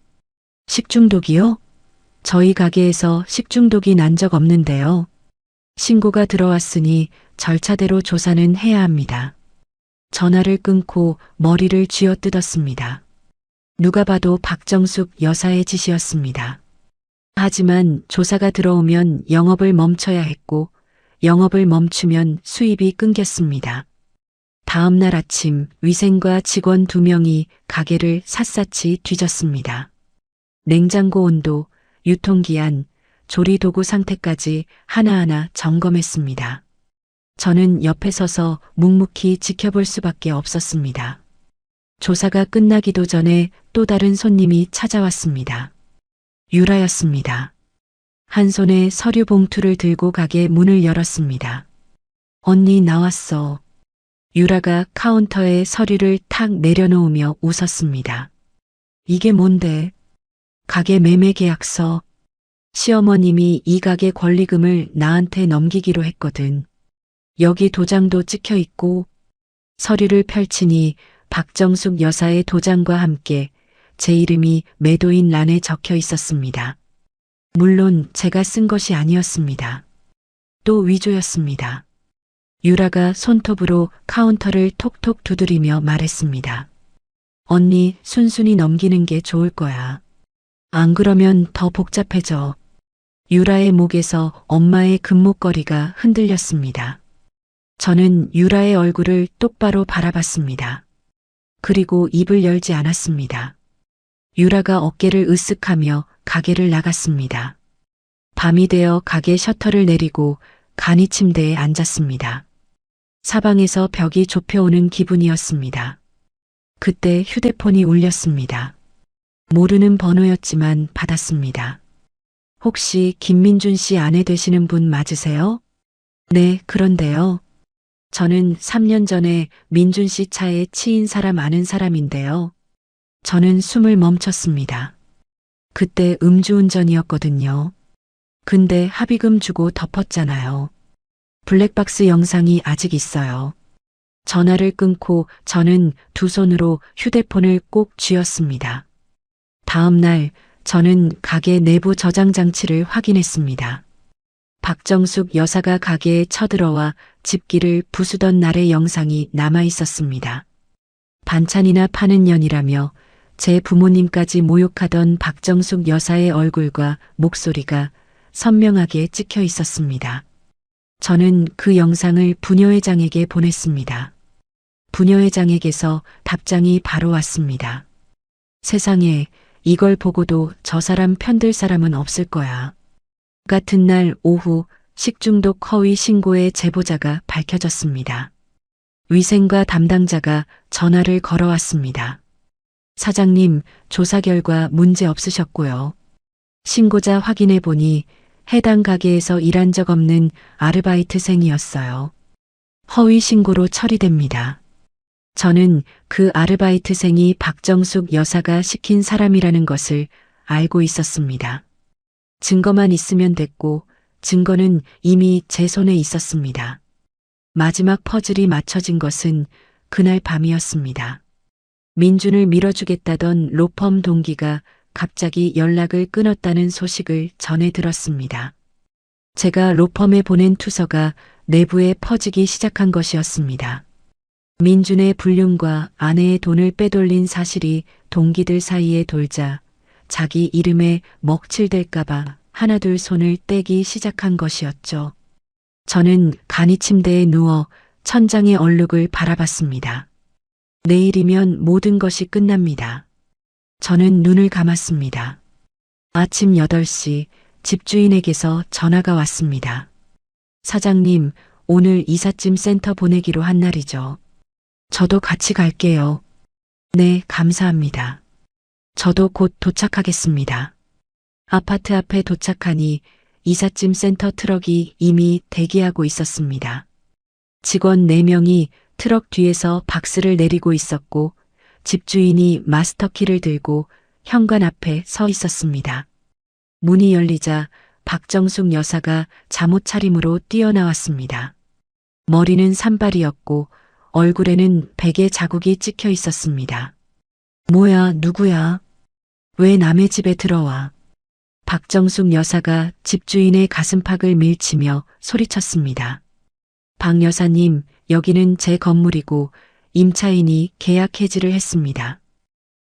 식중독이요? 저희 가게에서 식중독이 난 적 없는데요. 신고가 들어왔으니 절차대로 조사는 해야 합니다. 전화를 끊고 머리를 쥐어뜯었습니다. 누가 봐도 박정숙 여사의 짓이었습니다. 하지만 조사가 들어오면 영업을 멈춰야 했고 영업을 멈추면 수입이 끊겼습니다. 다음 날 아침 위생과 직원 2명이 가게를 샅샅이 뒤졌습니다. 냉장고 온도, 유통기한, 조리도구 상태까지 하나하나 점검했습니다. 저는 옆에 서서 묵묵히 지켜볼 수밖에 없었습니다. 조사가 끝나기도 전에 또 다른 손님이 찾아왔습니다. 유라였습니다. 한 손에 서류 봉투를 들고 가게 문을 열었습니다. 언니 나왔어. 유라가 카운터에 서류를 탁 내려놓으며 웃었습니다. 이게 뭔데? 가게 매매 계약서. 시어머님이 이 가게 권리금을 나한테 넘기기로 했거든. 여기 도장도 찍혀 있고. 서류를 펼치니 박정숙 여사의 도장과 함께 제 이름이 매도인 란에 적혀 있었습니다. 물론 제가 쓴 것이 아니었습니다. 또 위조였습니다. 유라가 손톱으로 카운터를 톡톡 두드리며 말했습니다. 언니, 순순히 넘기는 게 좋을 거야. 안 그러면 더 복잡해져. 유라의 목에서 엄마의 금목걸이가 흔들렸습니다. 저는 유라의 얼굴을 똑바로 바라봤습니다. 그리고 입을 열지 않았습니다. 유라가 어깨를 으쓱하며 가게를 나갔습니다. 밤이 되어 가게 셔터를 내리고 간이 침대에 앉았습니다. 사방에서 벽이 좁혀오는 기분이었습니다. 그때 휴대폰이 울렸습니다. 모르는 번호였지만 받았습니다. 혹시 김민준 씨 아내 되시는 분 맞으세요? 네, 그런데요. 저는 3년 전에 민준 씨 차에 치인 사람 아는 사람인데요. 저는 숨을 멈췄습니다. 그때 음주운전이었거든요. 근데 합의금 주고 덮었잖아요. 블랙박스 영상이 아직 있어요. 전화를 끊고 저는 두 손으로 휴대폰을 꼭 쥐었습니다. 다음 날 저는 가게 내부 저장 장치를 확인했습니다. 박정숙 여사가 가게에 쳐들어와 집기를 부수던 날의 영상이 남아 있었습니다. 반찬이나 파는 년이라며 제 부모님까지 모욕하던 박정숙 여사의 얼굴과 목소리가 선명하게 찍혀 있었습니다. 저는 그 영상을 부녀회장에게 보냈습니다. 부녀회장에게서 답장이 바로 왔습니다. 세상에 이걸 보고도 저 사람 편들 사람은 없을 거야. 같은 날 오후 식중독 허위 신고의 제보자가 밝혀졌습니다. 위생과 담당자가 전화를 걸어왔습니다. 사장님, 조사 결과 문제 없으셨고요. 신고자 확인해 보니 해당 가게에서 일한 적 없는 아르바이트생이었어요. 허위 신고로 처리됩니다. 저는 그 아르바이트생이 박정숙 여사가 시킨 사람이라는 것을 알고 있었습니다. 증거만 있으면 됐고 증거는 이미 제 손에 있었습니다. 마지막 퍼즐이 맞춰진 것은 그날 밤이었습니다. 민준을 밀어주겠다던 로펌 동기가 갑자기 연락을 끊었다는 소식을 전해 들었습니다. 제가 로펌에 보낸 투서가 내부에 퍼지기 시작한 것이었습니다. 민준의 불륜과 아내의 돈을 빼돌린 사실이 동기들 사이에 돌자 자기 이름에 먹칠될까봐 하나둘 손을 떼기 시작한 것이었죠. 저는 간이 침대에 누워 천장의 얼룩을 바라봤습니다. 내일이면 모든 것이 끝납니다. 저는 눈을 감았습니다. 아침 8시 집주인에게서 전화가 왔습니다. 사장님, 오늘 이삿짐 센터 보내기로 한 날이죠. 저도 같이 갈게요. 네, 감사합니다. 저도 곧 도착하겠습니다. 아파트 앞에 도착하니 이삿짐 센터 트럭이 이미 대기하고 있었습니다. 직원 4명이 트럭 뒤에서 박스를 내리고 있었고 집주인이 마스터키를 들고 현관 앞에 서 있었습니다. 문이 열리자 박정숙 여사가 잠옷 차림으로 뛰어나왔습니다. 머리는 산발이었고 얼굴에는 베개 자국이 찍혀 있었습니다. 뭐야, 누구야? 왜 남의 집에 들어와? 박정숙 여사가 집주인의 가슴팍을 밀치며 소리쳤습니다. 박 여사님, 여기는 제 건물이고 임차인이 계약 해지를 했습니다.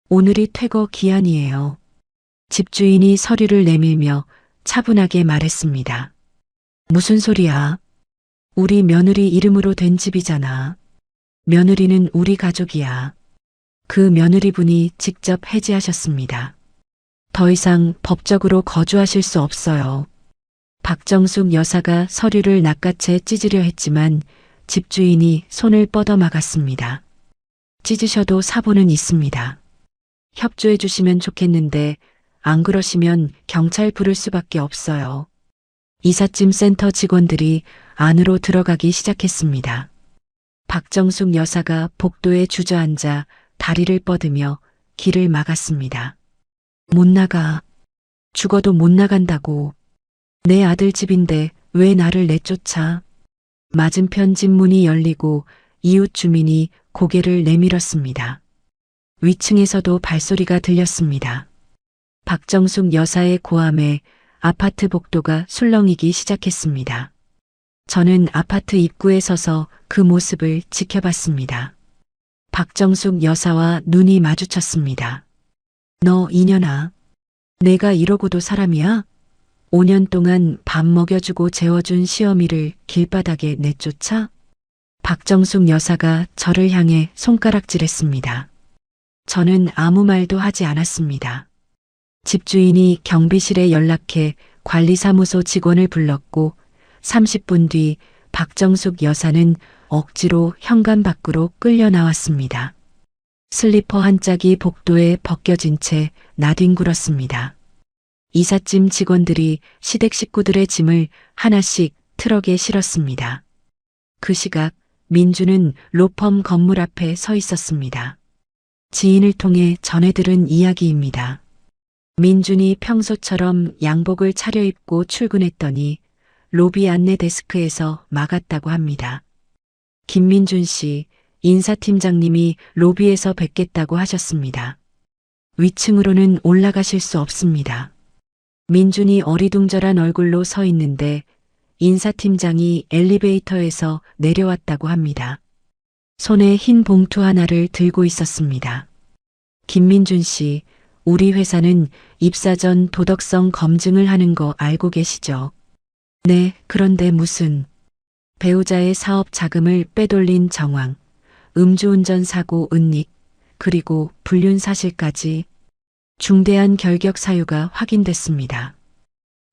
오늘이 퇴거 기한이에요. 집주인이 서류를 내밀며 차분하게 말했습니다. 무슨 소리야? 우리 며느리 이름으로 된 집이잖아. 며느리는 우리 가족이야. 그 며느리분이 직접 해지하셨습니다. 더 이상 법적으로 거주하실 수 없어요. 박정숙 여사가 서류를 낚아채 찢으려 했지만 집주인이 손을 뻗어 막았습니다. 찢으셔도 사보는 있습니다. 협조해 주시면 좋겠는데 안 그러시면 경찰 부를 수밖에 없어요. 이삿짐 센터 직원들이 안으로 들어가기 시작했습니다. 박정숙 여사가 복도에 주저앉아 다리를 뻗으며 길을 막았습니다. 못 나가. 죽어도 못 나간다고. 내 아들 집인데 왜 나를 내쫓아? 맞은편 집 문이 열리고 이웃 주민이 고개를 내밀었습니다. 위층에서도 발소리가 들렸습니다. 박정숙 여사의 고함에 아파트 복도가 술렁이기 시작했습니다. 저는 아파트 입구에 서서 그 모습을 지켜봤습니다. 박정숙 여사와 눈이 마주쳤습니다. 너 이년아. 내가 이러고도 사람이야? 5년 동안 밥 먹여주고 재워준 시어미를 길바닥에 내쫓아? 박정숙 여사가 저를 향해 손가락질했습니다. 저는 아무 말도 하지 않았습니다. 집주인이 경비실에 연락해 관리사무소 직원을 불렀고 30분 뒤 박정숙 여사는 억지로 현관 밖으로 끌려 나왔습니다. 슬리퍼 한 짝이 복도에 벗겨진 채 나뒹굴었습니다. 이삿짐 직원들이 시댁 식구들의 짐을 하나씩 트럭에 실었습니다. 그 시각 민주는 로펌 건물 앞에 서 있었습니다. 지인을 통해 전해 들은 이야기입니다. 민준이 평소처럼 양복을 차려입고 출근했더니 로비 안내 데스크에서 막았다고 합니다. 김민준 씨, 인사팀장님이 로비에서 뵙겠다고 하셨습니다. 위층으로는 올라가실 수 없습니다. 민준이 어리둥절한 얼굴로 서 있는데 인사팀장이 엘리베이터에서 내려왔다고 합니다. 손에 흰 봉투 하나를 들고 있었습니다. 김민준 씨, 우리 회사는 입사 전 도덕성 검증을 하는 거 알고 계시죠? 네, 그런데 무슨 배우자의 사업 자금을 빼돌린 정황, 음주운전 사고 은닉, 그리고 불륜 사실까지 중대한 결격 사유가 확인됐습니다.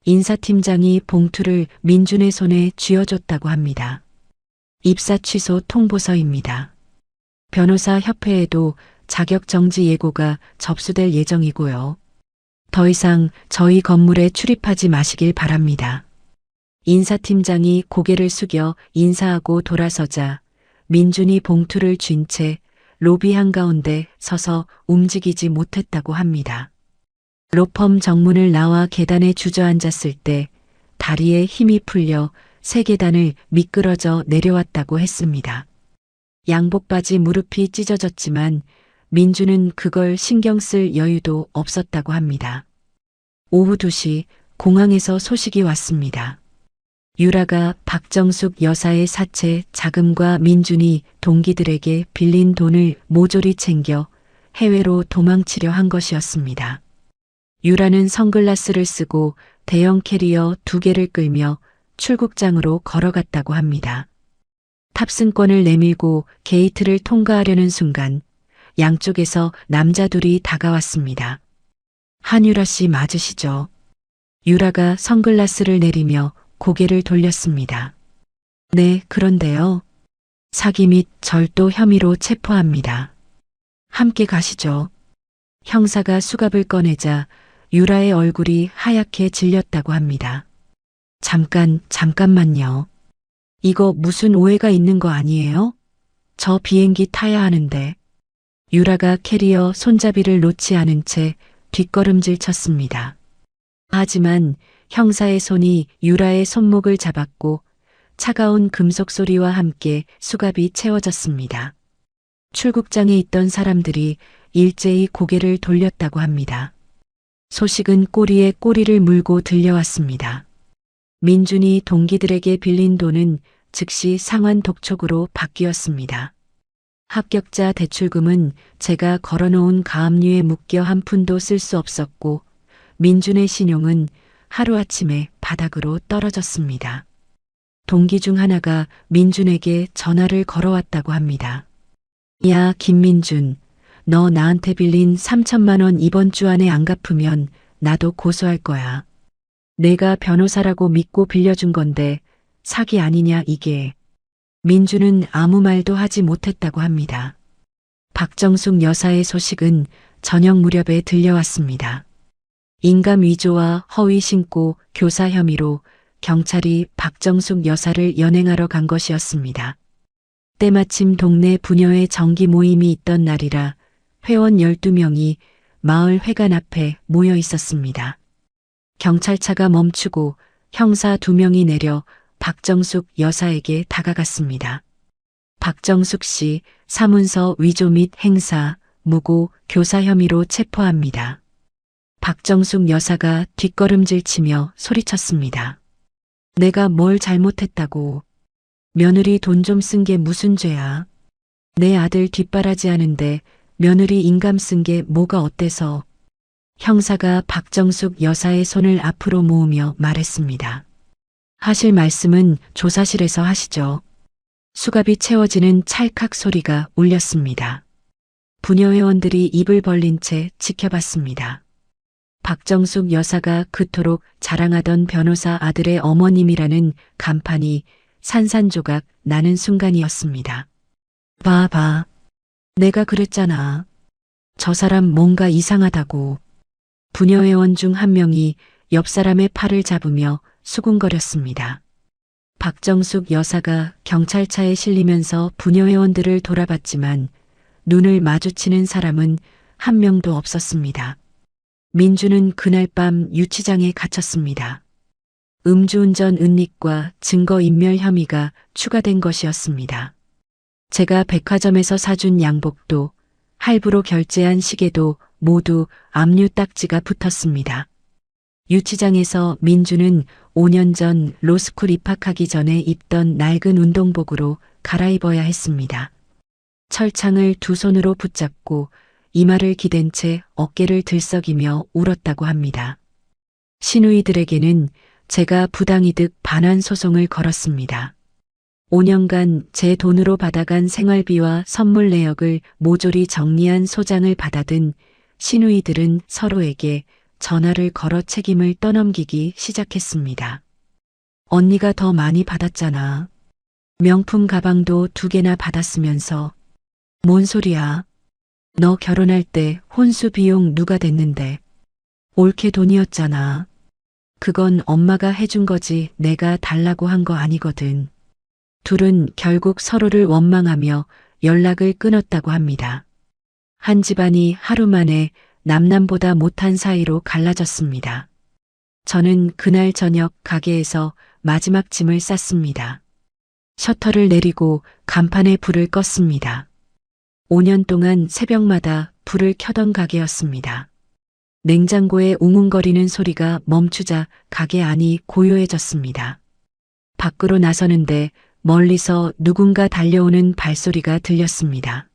인사팀장이 봉투를 민준의 손에 쥐어줬다고 합니다. 입사 취소 통보서입니다. 변호사 협회에도 자격 정지 예고가 접수될 예정이고요. 더 이상 저희 건물에 출입하지 마시길 바랍니다. 인사팀장이 고개를 숙여 인사하고 돌아서자 민준이 봉투를 쥔 채 로비 한가운데 서서 움직이지 못했다고 합니다. 로펌 정문을 나와 계단에 주저앉았을 때 다리에 힘이 풀려 세 계단을 미끄러져 내려왔다고 했습니다. 양복바지 무릎이 찢어졌지만 민주는 그걸 신경 쓸 여유도 없었다고 합니다. 오후 2시 공항에서 소식이 왔습니다. 유라가 박정숙 여사의 사채 자금과 민준이 동기들에게 빌린 돈을 모조리 챙겨 해외로 도망치려 한 것이었습니다. 유라는 선글라스를 쓰고 대형 캐리어 2개를 끌며 출국장으로 걸어갔다고 합니다. 탑승권을 내밀고 게이트를 통과하려는 순간 양쪽에서 남자 둘이 다가왔습니다. 한유라 씨 맞으시죠? 유라가 선글라스를 내리며 고개를 돌렸습니다. 네, 그런데요. 사기 및 절도 혐의로 체포합니다. 함께 가시죠. 형사가 수갑을 꺼내자 유라의 얼굴이 하얗게 질렸다고 합니다. 잠깐만요. 이거 무슨 오해가 있는 거 아니에요? 저 비행기 타야 하는데. 유라가 캐리어 손잡이를 놓지 않은 채 뒷걸음질 쳤습니다. 하지만 형사의 손이 유라의 손목을 잡았고 차가운 금속 소리와 함께 수갑이 채워졌습니다. 출국장에 있던 사람들이 일제히 고개를 돌렸다고 합니다. 소식은 꼬리에 꼬리를 물고 들려왔습니다. 민준이 동기들에게 빌린 돈은 즉시 상환 독촉으로 바뀌었습니다. 합격자 대출금은 제가 걸어놓은 가압류에 묶여 한 푼도 쓸 수 없었고 민준의 신용은 하루아침에 바닥으로 떨어졌습니다. 동기 중 하나가 민준에게 전화를 걸어왔다고 합니다. 야, 김민준, 너 나한테 빌린 3천만 원 이번 주 안에 안 갚으면 나도 고소할 거야. 내가 변호사라고 믿고 빌려준 건데 사기 아니냐 이게. 민준은 아무 말도 하지 못했다고 합니다. 박정숙 여사의 소식은 저녁 무렵에 들려왔습니다. 인감 위조와 허위 신고 교사 혐의로 경찰이 박정숙 여사를 연행하러 간 것이었습니다. 때마침 동네 부녀회 정기 모임이 있던 날이라 회원 12명이 마을 회관 앞에 모여 있었습니다. 경찰차가 멈추고 형사 2명이 내려 박정숙 여사에게 다가갔습니다. 박정숙 씨 사문서 위조 및 행사, 무고, 교사 혐의로 체포합니다. 박정숙 여사가 뒷걸음질 치며 소리쳤습니다. 내가 뭘 잘못했다고. 며느리 돈 좀 쓴 게 무슨 죄야. 내 아들 뒷바라지 하는데 며느리 인감 쓴 게 뭐가 어때서. 형사가 박정숙 여사의 손을 앞으로 모으며 말했습니다. 하실 말씀은 조사실에서 하시죠. 수갑이 채워지는 찰칵 소리가 울렸습니다. 부녀 회원들이 입을 벌린 채 지켜봤습니다. 박정숙 여사가 그토록 자랑하던 변호사 아들의 어머님이라는 간판이 산산조각 나는 순간이었습니다. 봐. 내가 그랬잖아. 저 사람 뭔가 이상하다고. 부녀 회원 중 한 명이 옆 사람의 팔을 잡으며 수군거렸습니다. 박정숙 여사가 경찰차에 실리면서 부녀 회원들을 돌아봤지만 눈을 마주치는 사람은 한 명도 없었습니다. 민주는 그날 밤 유치장에 갇혔습니다. 음주운전 은닉과 증거인멸 혐의가 추가된 것이었습니다. 제가 백화점에서 사준 양복도 할부로 결제한 시계도 모두 압류 딱지가 붙었습니다. 유치장에서 민주는 5년 전 로스쿨 입학하기 전에 입던 낡은 운동복으로 갈아입어야 했습니다. 철창을 두 손으로 붙잡고 이마를 기댄 채 어깨를 들썩이며 울었다고 합니다. 시누이들에게는 제가 부당이득 반환 소송을 걸었습니다. 5년간 제 돈으로 받아간 생활비와 선물 내역을 모조리 정리한 소장을 받아든 시누이들은 서로에게 전화를 걸어 책임을 떠넘기기 시작했습니다. 언니가 더 많이 받았잖아. 명품 가방도 2개나 받았으면서. 뭔 소리야. 너 결혼할 때 혼수 비용 누가 댔는데. 올케 돈이었잖아. 그건 엄마가 해준 거지 내가 달라고 한 거 아니거든. 둘은 결국 서로를 원망하며 연락을 끊었다고 합니다. 한 집안이 하루 만에 남남보다 못한 사이로 갈라졌습니다. 저는 그날 저녁 가게에서 마지막 짐을 쌌습니다. 셔터를 내리고 간판에 불을 껐습니다. 5년 동안 새벽마다 불을 켜던 가게였습니다. 냉장고에 웅웅거리는 소리가 멈추자 가게 안이 고요해졌습니다. 밖으로 나서는데 멀리서 누군가 달려오는 발소리가 들렸습니다.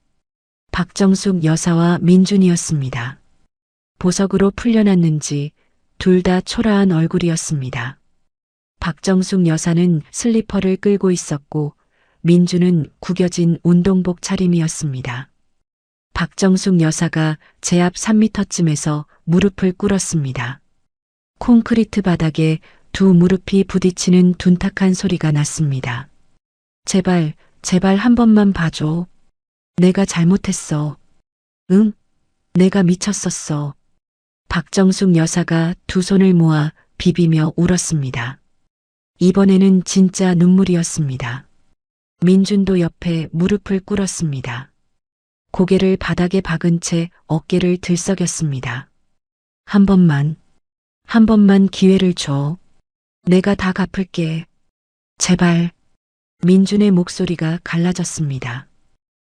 박정숙 여사와 민준이었습니다. 보석으로 풀려났는지 둘 다 초라한 얼굴이었습니다. 박정숙 여사는 슬리퍼를 끌고 있었고 민준은 구겨진 운동복 차림이었습니다. 박정숙 여사가 제 앞 3미터쯤에서 무릎을 꿇었습니다. 콘크리트 바닥에 두 무릎이 부딪히는 둔탁한 소리가 났습니다. 제발 한 번만 봐줘. 내가 잘못했어. 응? 내가 미쳤었어. 박정숙 여사가 두 손을 모아 비비며 울었습니다. 이번에는 진짜 눈물이었습니다. 민준도 옆에 무릎을 꿇었습니다. 고개를 바닥에 박은 채 어깨를 들썩였습니다. 한 번만 기회를 줘. 내가 다 갚을게. 제발. 민준의 목소리가 갈라졌습니다.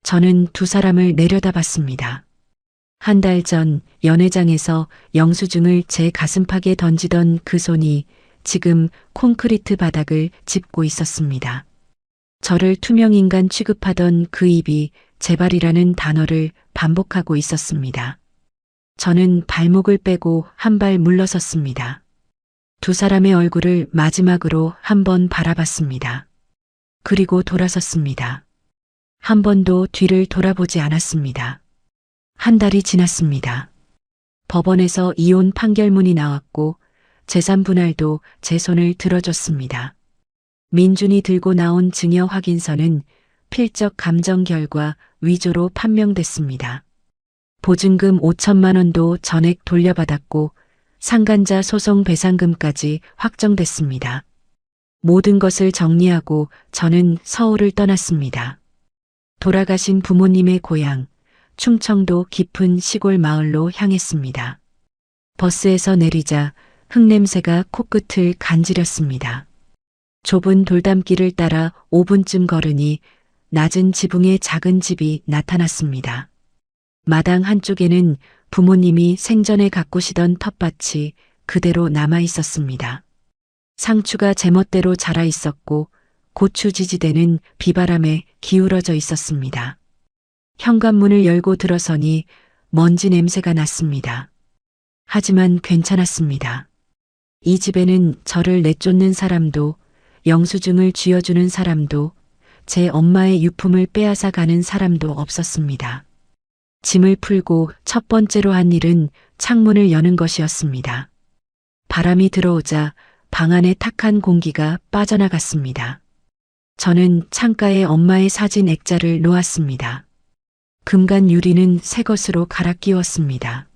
저는 두 사람을 내려다봤습니다. 한 달 전 연회장에서 영수증을 제 가슴팍에 던지던 그 손이 지금 콘크리트 바닥을 짚고 있었습니다. 저를 투명인간 취급하던 그 입이 제발이라는 단어를 반복하고 있었습니다. 저는 발목을 빼고 한 발 물러섰습니다. 두 사람의 얼굴을 마지막으로 한 번 바라봤습니다. 그리고 돌아섰습니다. 한 번도 뒤를 돌아보지 않았습니다. 한 달이 지났습니다. 법원에서 이혼 판결문이 나왔고 재산 분할도 제 손을 들어줬습니다. 민준이 들고 나온 증여 확인서는 필적 감정 결과 위조로 판명됐습니다. 보증금 5천만 원도 전액 돌려받았고 상간자 소송 배상금까지 확정됐습니다. 모든 것을 정리하고 저는 서울을 떠났습니다. 돌아가신 부모님의 고향, 충청도 깊은 시골 마을로 향했습니다. 버스에서 내리자 흙냄새가 코끝을 간지렸습니다. 좁은 돌담길을 따라 5분쯤 걸으니 낮은 지붕의 작은 집이 나타났습니다. 마당 한쪽에는 부모님이 생전에 가꾸시던 텃밭이 그대로 남아 있었습니다. 상추가 제멋대로 자라 있었고 고추 지지대는 비바람에 기울어져 있었습니다. 현관문을 열고 들어서니 먼지 냄새가 났습니다. 하지만 괜찮았습니다. 이 집에는 저를 내쫓는 사람도, 영수증을 쥐어주는 사람도, 제 엄마의 유품을 빼앗아 가는 사람도 없었습니다. 짐을 풀고 첫 번째로 한 일은 창문을 여는 것이었습니다. 바람이 들어오자 방 안의 탁한 공기가 빠져나갔습니다. 저는 창가에 엄마의 사진 액자를 놓았습니다. 금간 유리는 새 것으로 갈아 끼웠습니다.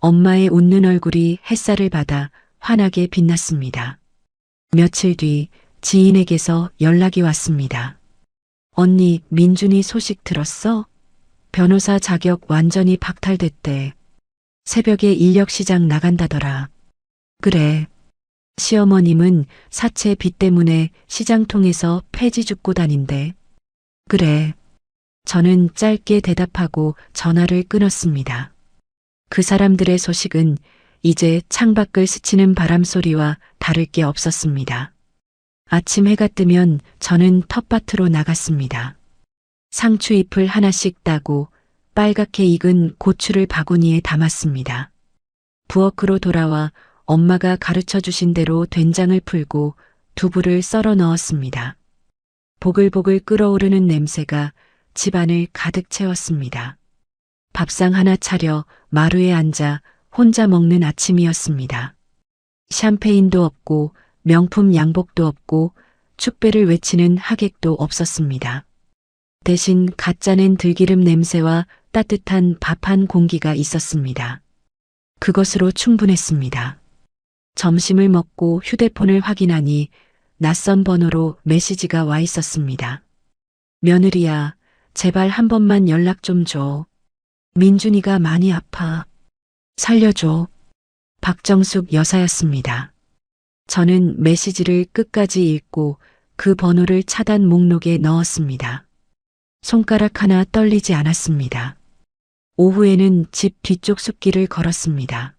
엄마의 웃는 얼굴이 햇살을 받아 환하게 빛났습니다. 며칠 뒤 지인에게서 연락이 왔습니다. 언니, 민준이 소식 들었어? 변호사 자격 완전히 박탈됐대. 새벽에 인력시장 나간다더라. 그래. 시어머님은 사채 빚 때문에 시장통에서 폐지 죽고 다닌대. 그래. 저는 짧게 대답하고 전화를 끊었습니다. 그 사람들의 소식은 이제 창밖을 스치는 바람 소리와 다를 게 없었습니다. 아침 해가 뜨면 저는 텃밭으로 나갔습니다. 상추 잎을 하나씩 따고 빨갛게 익은 고추를 바구니에 담았습니다. 부엌으로 돌아와 엄마가 가르쳐 주신 대로 된장을 풀고 두부를 썰어 넣었습니다. 보글보글 끓어오르는 냄새가 집안을 가득 채웠습니다. 밥상 하나 차려 마루에 앉아 혼자 먹는 아침이었습니다. 샴페인도 없고 명품 양복도 없고 축배를 외치는 하객도 없었습니다. 대신 갓 짜낸 들기름 냄새와 따뜻한 밥 한 공기가 있었습니다. 그것으로 충분했습니다. 점심을 먹고 휴대폰을 확인하니 낯선 번호로 메시지가 와 있었습니다. 며느리야, 제발 한 번만 연락 좀 줘. 민준이가 많이 아파. 살려줘. 박정숙 여사였습니다. 저는 메시지를 끝까지 읽고 그 번호를 차단 목록에 넣었습니다. 손가락 하나 떨리지 않았습니다. 오후에는 집 뒤쪽 숲길을 걸었습니다.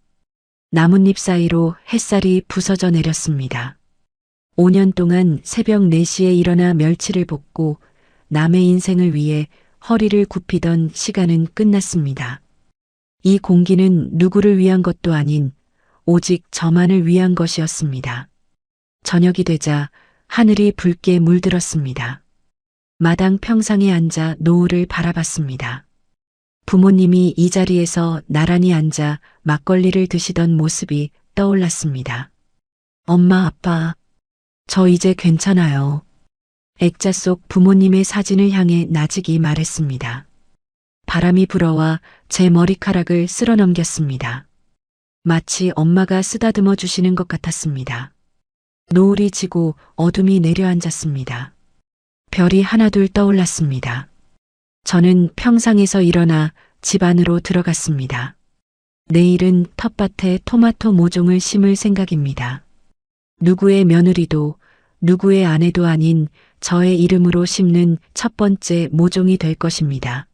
나뭇잎 사이로 햇살이 부서져 내렸습니다. 5년 동안 새벽 4시에 일어나 멸치를 볶고 남의 인생을 위해 허리를 굽히던 시간은 끝났습니다. 이 공기는 누구를 위한 것도 아닌 오직 저만을 위한 것이었습니다. 저녁이 되자 하늘이 붉게 물들었습니다. 마당 평상에 앉아 노을을 바라봤습니다. 부모님이 이 자리에서 나란히 앉아 막걸리를 드시던 모습이 떠올랐습니다. 엄마, 아빠, 저 이제 괜찮아요. 액자 속 부모님의 사진을 향해 나직이 말했습니다. 바람이 불어와 제 머리카락을 쓸어 넘겼습니다. 마치 엄마가 쓰다듬어 주시는 것 같았습니다. 노을이 지고 어둠이 내려앉았습니다. 별이 하나둘 떠올랐습니다. 저는 평상에서 일어나 집 안으로 들어갔습니다. 내일은 텃밭에 토마토 모종을 심을 생각입니다. 누구의 며느리도 누구의 아내도 아닌 저의 이름으로 심는 첫 번째 모종이 될 것입니다.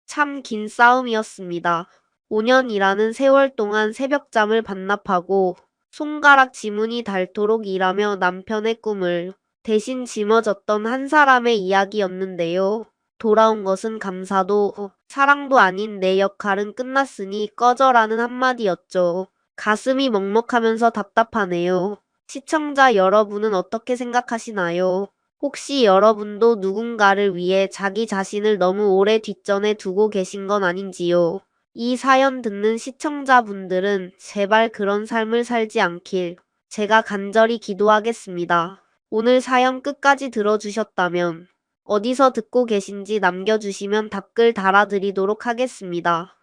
참 긴 싸움이었습니다. 5년이라는 세월 동안 새벽잠을 반납하고 손가락 지문이 닳도록 일하며 남편의 꿈을 대신 짊어졌던 한 사람의 이야기였는데요. 돌아온 것은 감사도 사랑도 아닌 내 역할은 끝났으니 꺼져라는 한마디였죠. 가슴이 먹먹하면서 답답하네요. 시청자 여러분은 어떻게 생각하시나요? 혹시 여러분도 누군가를 위해 자기 자신을 너무 오래 뒷전에 두고 계신 건 아닌지요? 이 사연 듣는 시청자분들은 제발 그런 삶을 살지 않길 제가 간절히 기도하겠습니다. 오늘 사연 끝까지 들어주셨다면 어디서 듣고 계신지 남겨주시면 답글 달아드리도록 하겠습니다.